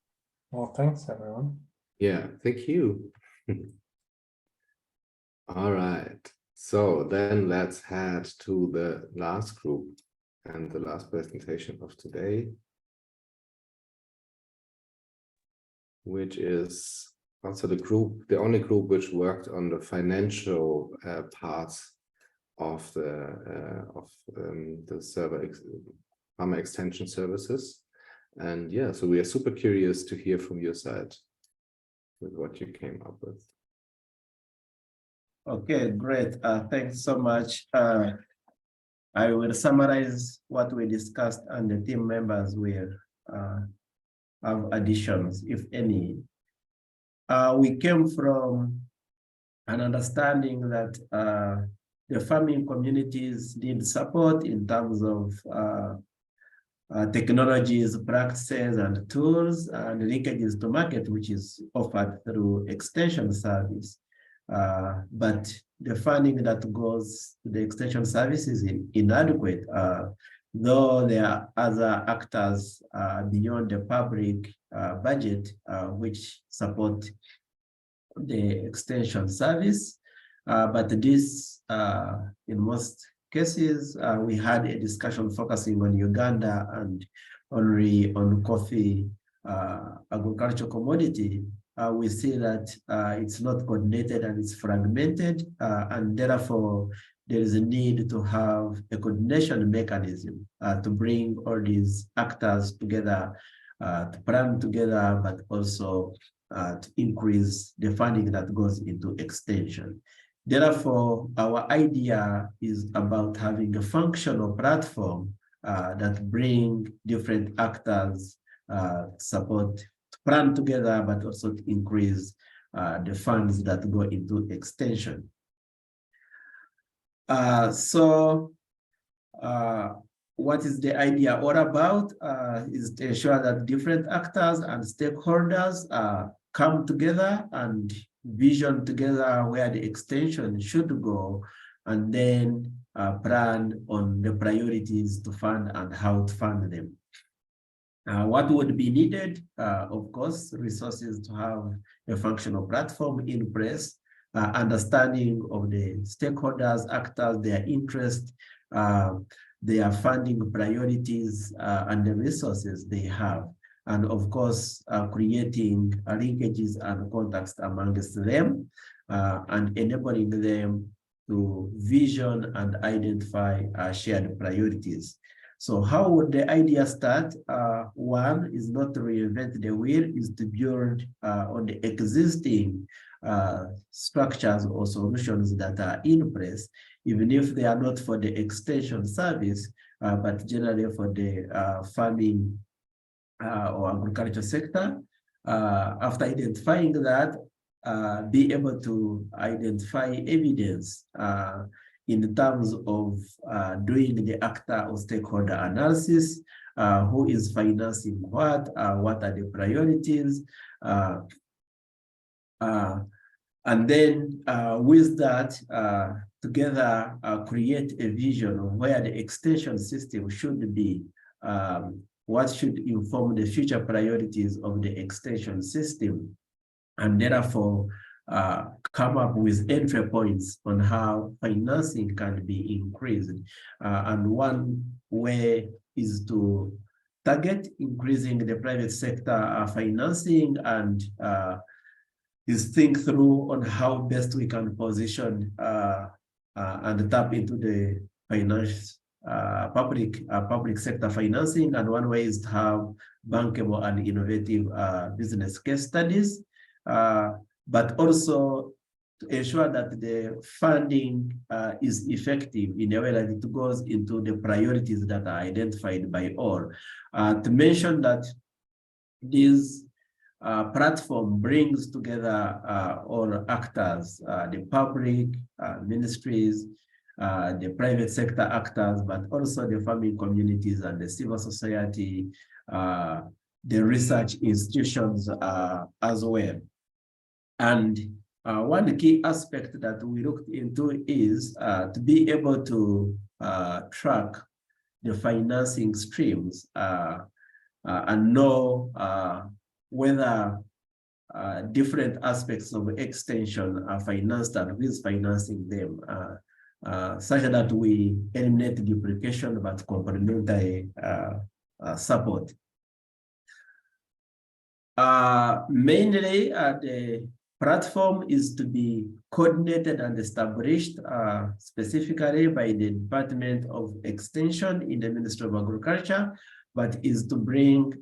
well, thanks everyone. Yeah, thank you. All right. So then let's head to the last group and the last presentation of today, which is also the only group which worked on the financial parts of the farmer extension services. And yeah, so we are super curious to hear from your side with what you came up with. Okay, great. Thanks so much. I will summarize what we discussed, and the team members will have additions, if any. We came from an understanding that the farming communities need support in terms of technologies, practices, and tools, and linkages to market, which is offered through extension service. But the funding that goes to the extension service is inadequate, though there are other actors beyond the public budget which support the extension service. But this, in most cases, we had a discussion focusing on Uganda and only on coffee, agricultural commodity. We see that it's not coordinated and it's fragmented, and therefore there is a need to have a coordination mechanism to bring all these actors together, to plan together, but also to increase the funding that goes into extension. Therefore, our idea is about having a functional platform that bring different actors support, to plan together, but also to increase the funds that go into extension. What is the idea all about? Is to ensure that different actors and stakeholders come together and vision together where the extension should go, and then plan on the priorities to fund and how to fund them. What would be needed? Of course, resources to have a functional platform in place, understanding of the stakeholders, actors, their interest, their funding priorities, and the resources they have. And of course, creating linkages and contacts amongst them, and enabling them to vision and identify shared priorities. So how would the idea start? One is not to reinvent the wheel, is to build on the existing structures or solutions that are in place, even if they are not for the extension service, but generally for the farming or agriculture sector. After identifying that, be able to identify evidence in terms of doing the actor or stakeholder analysis, who is financing what are the priorities, and then with that, together create a vision of where the extension system should be, what should inform the future priorities of the extension system, and therefore come up with entry points on how financing can be increased. And one way is to target increasing the private sector financing and is think through on how best we can position and tap into the finance, public sector financing. And one way is to have bankable and innovative business case studies, but also to ensure that the funding is effective in a way that it goes into the priorities that are identified by all. To mention that this platform brings together all actors, the public, ministries, the private sector actors, but also the farming communities and the civil society, the research institutions as well. And one key aspect that we looked into is to be able to track the financing streams and know whether different aspects of extension are financed and who is financing them, such that we eliminate duplication but complementary support. Mainly, the platform is to be coordinated and established specifically by the Department of Extension in the Ministry of Agriculture, but is to bring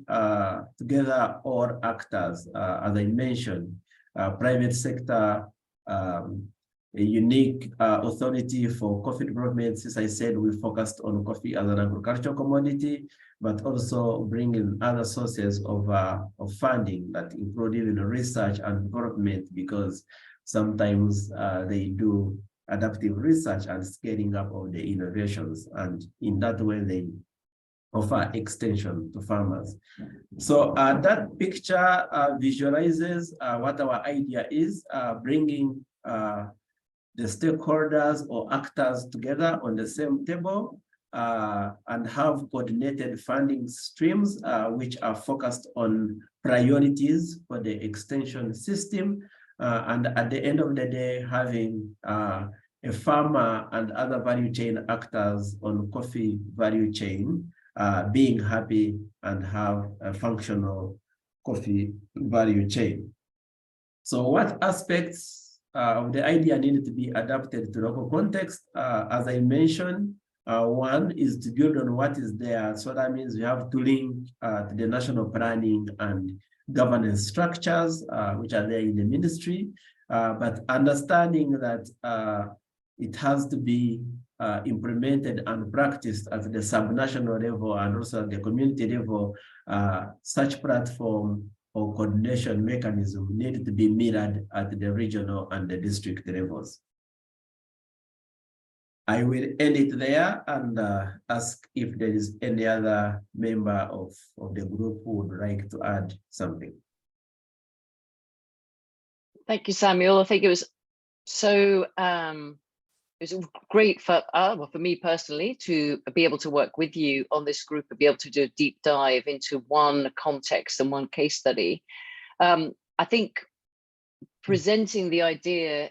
together all actors, as I mentioned, private sector, a unique authority for coffee development. Since I said we focused on coffee as an agricultural commodity, but also bringing other sources of funding that include even research and development, because sometimes they do adaptive research and scaling up of the innovations, and in that way they offer extension to farmers. So that picture visualizes what our idea is, bringing the stakeholders or actors together on the same table and have coordinated funding streams which are focused on priorities for the extension system. And at the end of the day, having a farmer and other value chain actors on coffee value chain being happy and have a functional coffee value chain. So what aspects of the idea needed to be adapted to local context? As I mentioned, one is to build on what is there. So that means we have to link to the national planning and governance structures, which are there in the ministry, but understanding that it has to be implemented and practiced at the subnational level and also at the community level. Such platform or coordination mechanism needed to be mirrored at the regional and the district levels. I will end it there and ask if there is any other member of the group who would like to add something. Thank you, Samuel. I think it was so it was great for me personally to be able to work with you on this group and be able to do a deep dive into one context and one case study. I think presenting the idea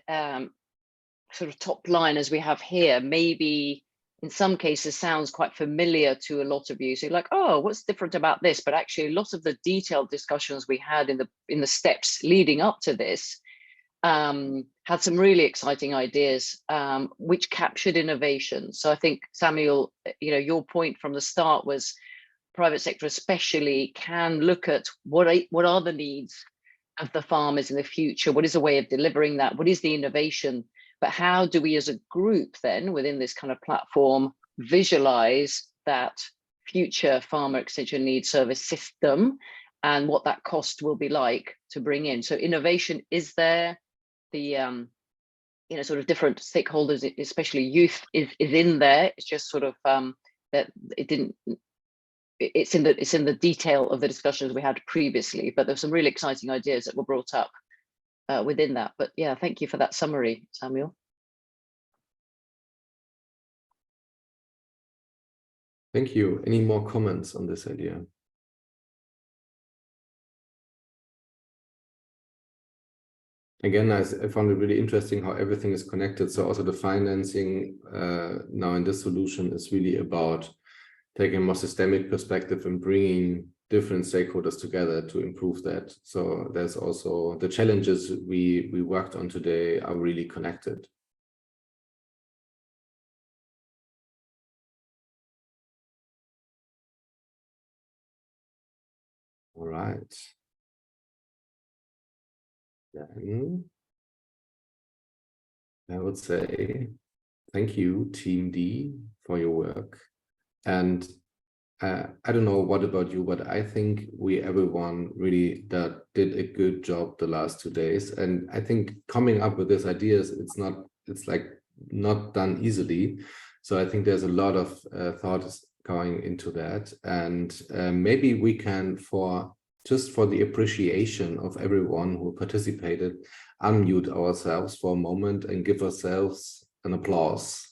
sort of top line as we have here, maybe in some cases sounds quite familiar to a lot of you. So you're like, oh, what's different about this? But actually a lot of the detailed discussions we had in the steps leading up to this had some really exciting ideas, which captured innovation. So I think, Samuel, your point from the start was private sector especially can look at what are the needs of the farmers in the future, what is a way of delivering that, what is the innovation, but how do we as a group then within this kind of platform visualize that future farmer extension needs service system and what that cost will be like to bring in. So innovation is there, the sort of different stakeholders, especially youth, is in there. It's just sort of that it didn't. It's in the detail of the discussions we had previously, but there's some really exciting ideas that were brought up within that. But yeah, thank you for that summary, Samuel. Thank you. Any more comments on this idea? Again, I found it really interesting how everything is connected. So also the financing now in this solution is really about taking a more systemic perspective and bringing different stakeholders together to improve that. So there's also the challenges we worked on today are really connected. All right. Then I would say thank you, Team D, for your work. And I don't know what about you, but I think everyone really did a good job the last 2 days. And I think coming up with these ideas, it's like not done easily. So I think there's a lot of thoughts going into that. And maybe we can, just for the appreciation of everyone who participated, unmute ourselves for a moment and give ourselves an applause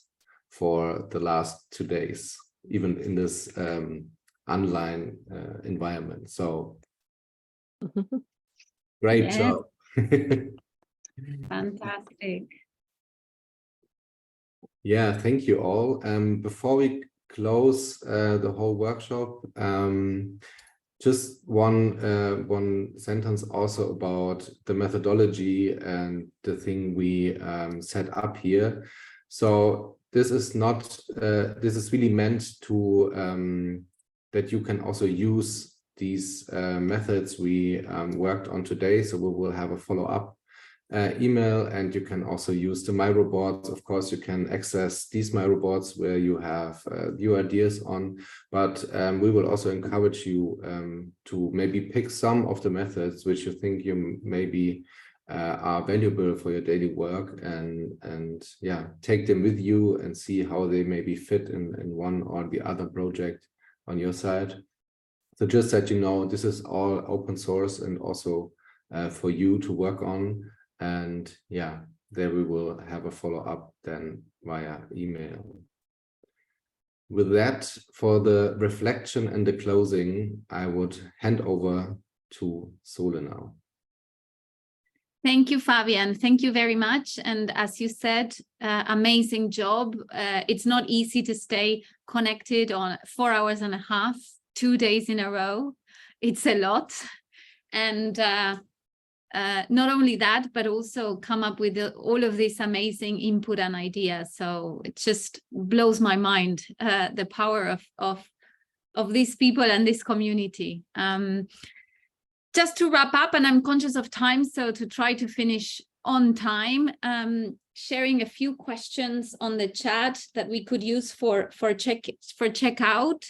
for the last 2 days, even in this online environment. So great job. Fantastic. Yeah, thank you all. Before we close the whole workshop, just one sentence also about the methodology and the thing we set up here. So this is not, this is really meant to, that you can also use these methods we worked on today. So we will have a follow-up email, and you can also use the Miro boards. Of course, you can access these Miro boards where you have your ideas on, but we will also encourage you to maybe pick some of the methods which you think you maybe are valuable for your daily work, and yeah, take them with you and see how they maybe fit in one or the other project on your side. So just that you know, this is all open source and also for you to work on. And yeah, there we will have a follow-up then via email. With that, for the reflection and the closing, I would hand over to Sole now. Thank you, Fabian. Thank you very much. And as you said, amazing job. It's not easy to stay connected on 4.5 hours, 2 days in a row. It's a lot. And not only that, but also come up with all of this amazing input and ideas. So it just blows my mind, the power of these people and this community. Just to wrap up, and I'm conscious of time, so to try to finish on time, sharing a few questions on the chat that we could use for checkout.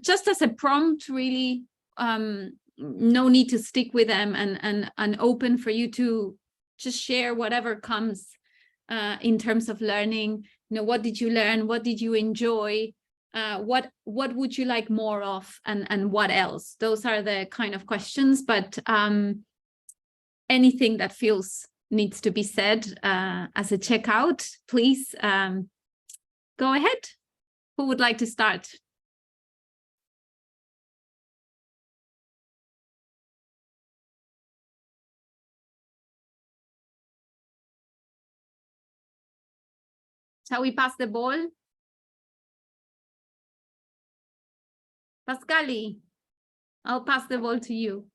Just as a prompt, really, no need to stick with them, and open for you to just share whatever comes in terms of learning. You know, what did you learn? What did you enjoy? What would you like more of, and what else? Those are the kind of questions, but anything that feels needs to be said as a checkout, please go ahead. Who would like to start? Shall we pass the ball? Pascali, I'll pass the ball to you.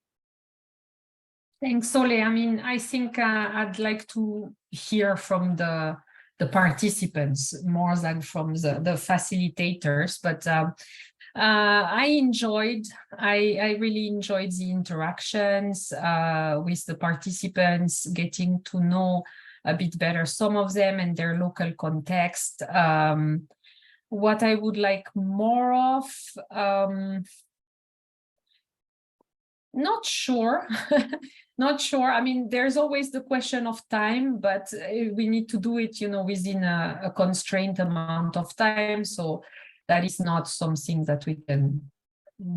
Thanks, Sole. I mean, I think I'd like to hear from the participants more than from the facilitators, but I really enjoyed the interactions with the participants, getting to know a bit better some of them and their local context. What I would like more of, not sure. Not sure. I mean, there's always the question of time, but we need to do it, within a constrained amount of time. So that is not something that we can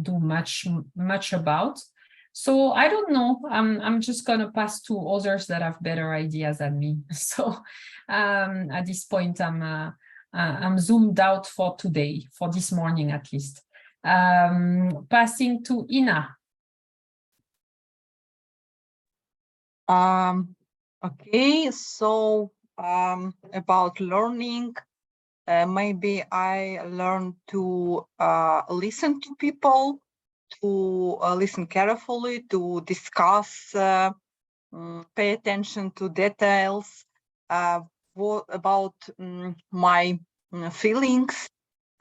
do much about. So I don't know. I'm just gonna pass to others that have better ideas than me. So at this point, I'm zoomed out for today, for this morning at least. Passing to Ina. Okay, so about learning, maybe I learned to listen to people, to listen carefully, to discuss, pay attention to details, what about my feelings.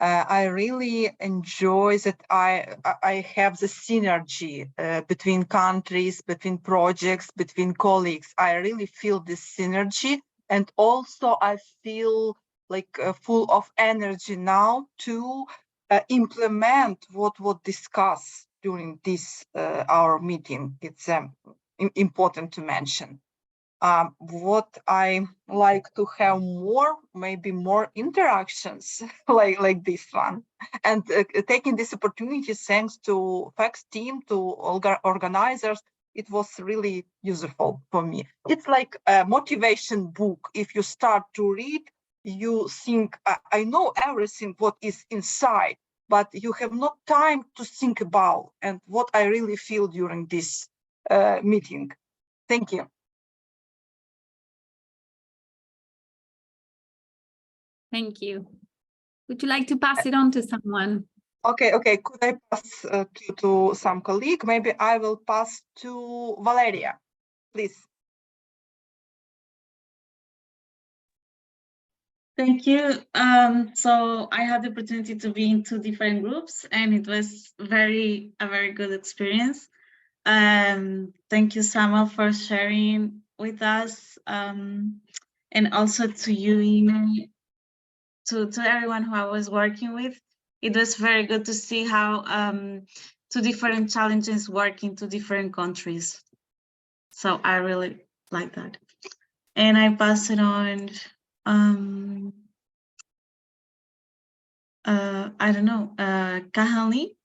I really enjoy that I have the synergy between countries, between projects, between colleagues. I really feel this synergy, and also I feel like full of energy now to implement what was discussed during this our meeting. It's important to mention. What I like to have more, maybe more interactions like this one, and taking this opportunity, thanks to FACS team, to organizers, it was really useful for me. It's like a motivation book. If you start to read, you think, I know everything what is inside, but you have no time to think about, and what I really feel during this meeting. Thank you. Thank you. Would you like to pass it on to someone? Okay. Could I pass to some colleague? Maybe I will pass to Valeria, please. Thank you. So I had the opportunity to be in 2 different groups, and it was a very good experience. Thank you, Samuel, for sharing with us, and also to you, Ina, to everyone who I was working with. It was very good to see how 2 different challenges work in 2 different countries. So I really like that. And I pass it on. I don't know, Kahani.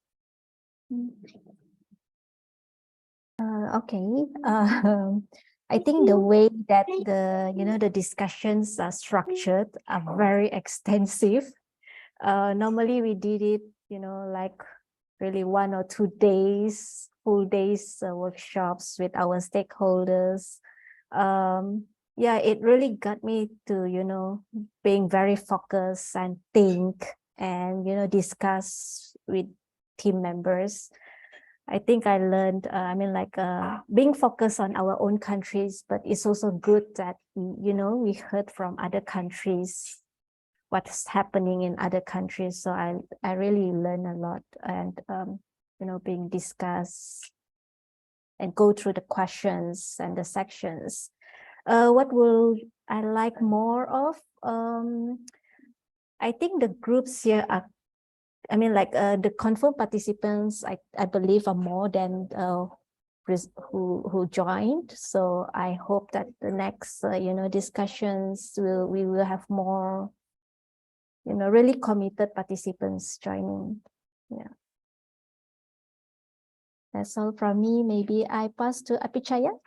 Okay. I think the way that the discussions are structured are very extensive. Normally we did it, like really 1 or 2 days, full days workshops with our stakeholders. Yeah, it really got me to, being very focused and think and, discuss with team members. I think I learned, being focused on our own countries, but it's also good that, we heard from other countries, what's happening in other countries. So I really learned a lot, and, being discussed and go through the questions and the sections. What will I like more of? I think the groups here are, the confirmed participants, I believe, are more than who joined. So I hope that the next, discussions we will have more, really committed participants joining. Yeah. That's all from me. Maybe I pass to Apichaya.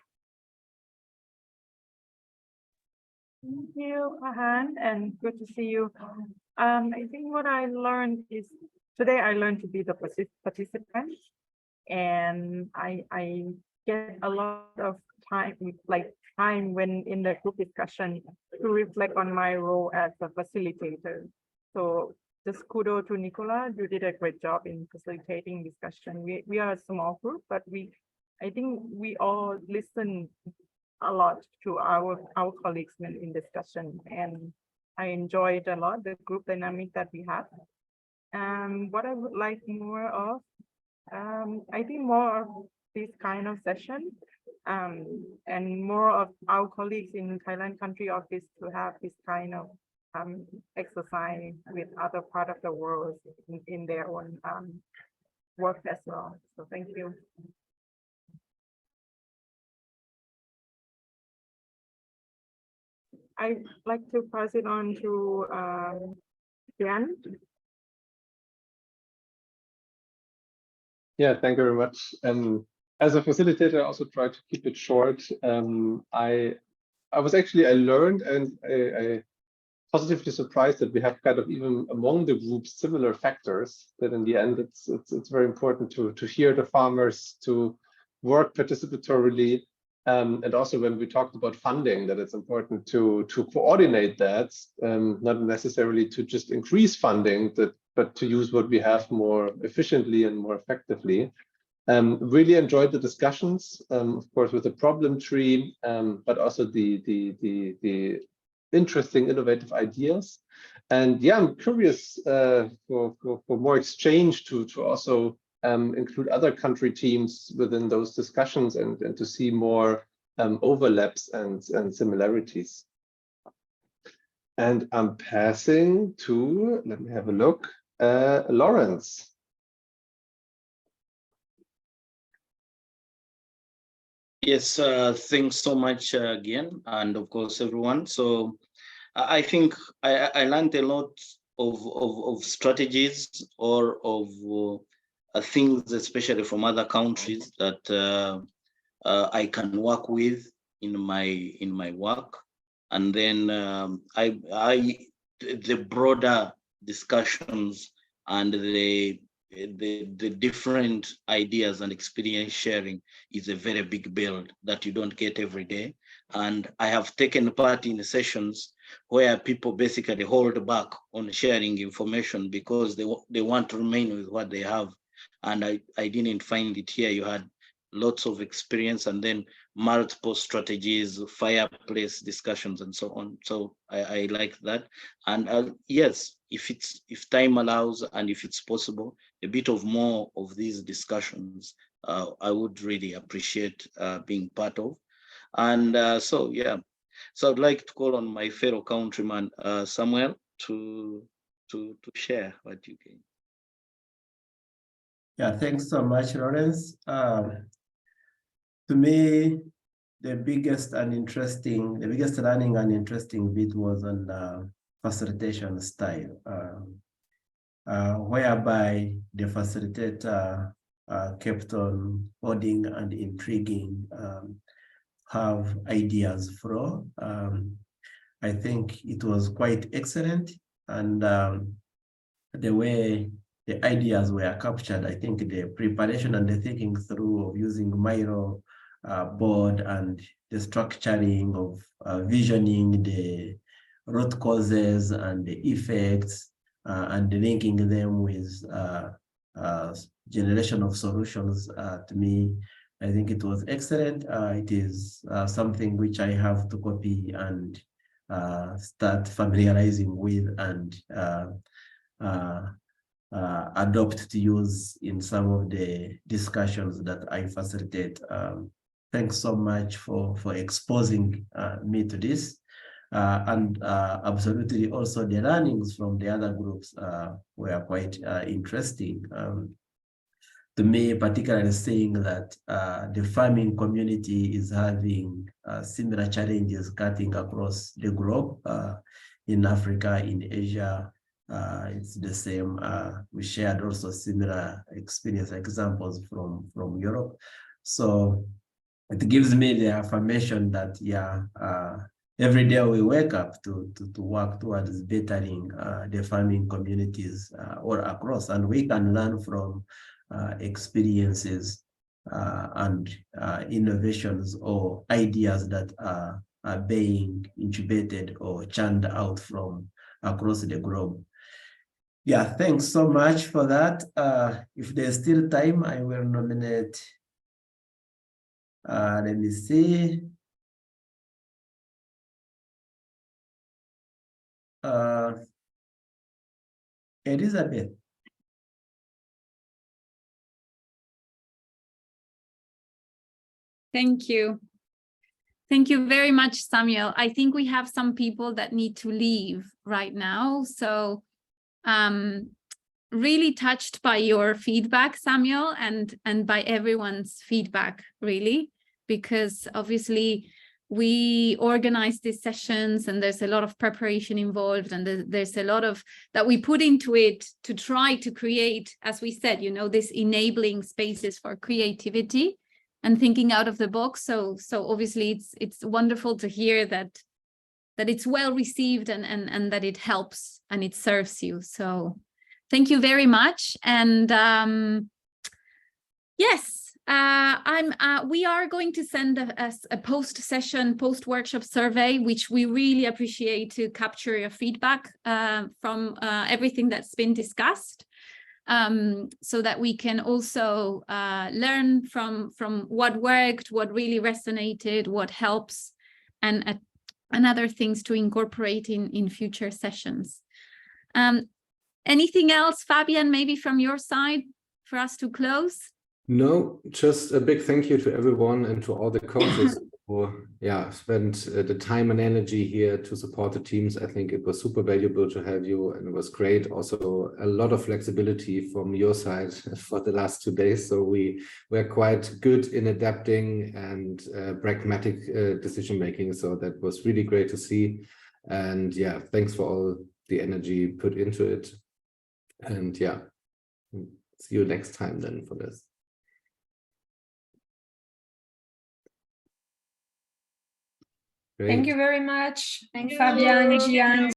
Thank you, Kahan, and good to see you. I think what I learned is, today I learned to be the participant, and I get a lot of time when in the group discussion to reflect on my role as a facilitator. So just kudos to Nicola, you did a great job in facilitating discussion. We are a small group, but we I think we all listen a lot to our colleagues in discussion, and I enjoyed a lot the group dynamic that we have. What I would like more of, I think more of this kind of session, and more of our colleagues in Thailand country office to have this kind of exercise with other part of the world in their own work as well. So thank you. I'd like to pass it on to Jan. Yeah, thank you very much. As a facilitator, I also try to keep it short. I was actually, I learned and I positively surprised that we have kind of even among the groups similar factors that in the end it's very important to hear the farmers, to work participatorily, and also when we talked about funding, that it's important to coordinate that, not necessarily to just increase funding, but to use what we have more efficiently and more effectively. Really enjoyed the discussions, of course, with the problem tree, but also the interesting, innovative ideas. And yeah, I'm curious for more exchange to also include other country teams within those discussions and to see more overlaps and similarities. And I'm passing to, let me have a look, Lawrence. Yes, thanks so much again, and of course everyone. So I think I learned a lot of strategies or of things, especially from other countries, that I can work with in my work, and then the broader discussions and the different ideas and experience sharing is a very big build that you don't get every day. And I have taken part in sessions where people basically hold back on sharing information because they want to remain with what they have. And I didn't find it here. You had lots of experience and then multiple strategies, fireplace discussions, and so on. So I like that. And yes, if time allows and if it's possible, a bit of more of these discussions, I would really appreciate being part of. And so yeah, so I'd like to call on my fellow countryman Samuel to share what you can. Yeah, thanks so much, Lawrence. To me, the biggest learning and interesting bit was on the facilitation style, whereby the facilitator kept on holding and intriguing, have ideas flow. I think it was quite excellent, and the way the ideas were captured, I think the preparation and the thinking through of using Miro board and the structuring of visioning the root causes and the effects and linking them with generation of solutions, to me, I think it was excellent. It is something which I have to copy and start familiarizing with and adopt to use in some of the discussions that I facilitate. Thanks so much for exposing me to this. And absolutely also the learnings from the other groups were quite interesting. To me, particularly seeing that the farming community is having similar challenges cutting across the globe, in Africa, in Asia, it's the same. We shared also similar experience examples from Europe. So it gives me the affirmation that, yeah, every day we wake up to work towards bettering the farming communities all across, and we can learn from experiences and innovations or ideas that are being incubated or churned out from across the globe. Yeah, thanks so much for that. If there's still time, I will nominate Let me see. Elizabeth. Thank you. Thank you very much, Samuel. I think we have some people that need to leave right now. So really touched by your feedback, Samuel, and by everyone's feedback, really, because obviously we organize these sessions and there's a lot of preparation involved, and there's a lot of that we put into it to try to create, as we said, you know, this enabling spaces for creativity and thinking out of the box. So obviously it's wonderful to hear that it's well received and that it helps and it serves you. So thank you very much. And yes, we are going to send a post-workshop survey, which we really appreciate to capture your feedback from everything that's been discussed. So that we can also learn from what worked, what really resonated, what helps, and other things to incorporate in future sessions. Anything else, Fabian, maybe from your side for us to close? No, just a big thank you to everyone and to all the coaches who spent the time and energy here to support the teams. I think it was super valuable to have you, and it was great. Also, a lot of flexibility from your side for the last 2 days. So we were quite good in adapting and pragmatic decision making. So that was really great to see. And yeah, thanks for all the energy put into it. And yeah, see you next time then for this. Thank you very much. Fabian, Gian.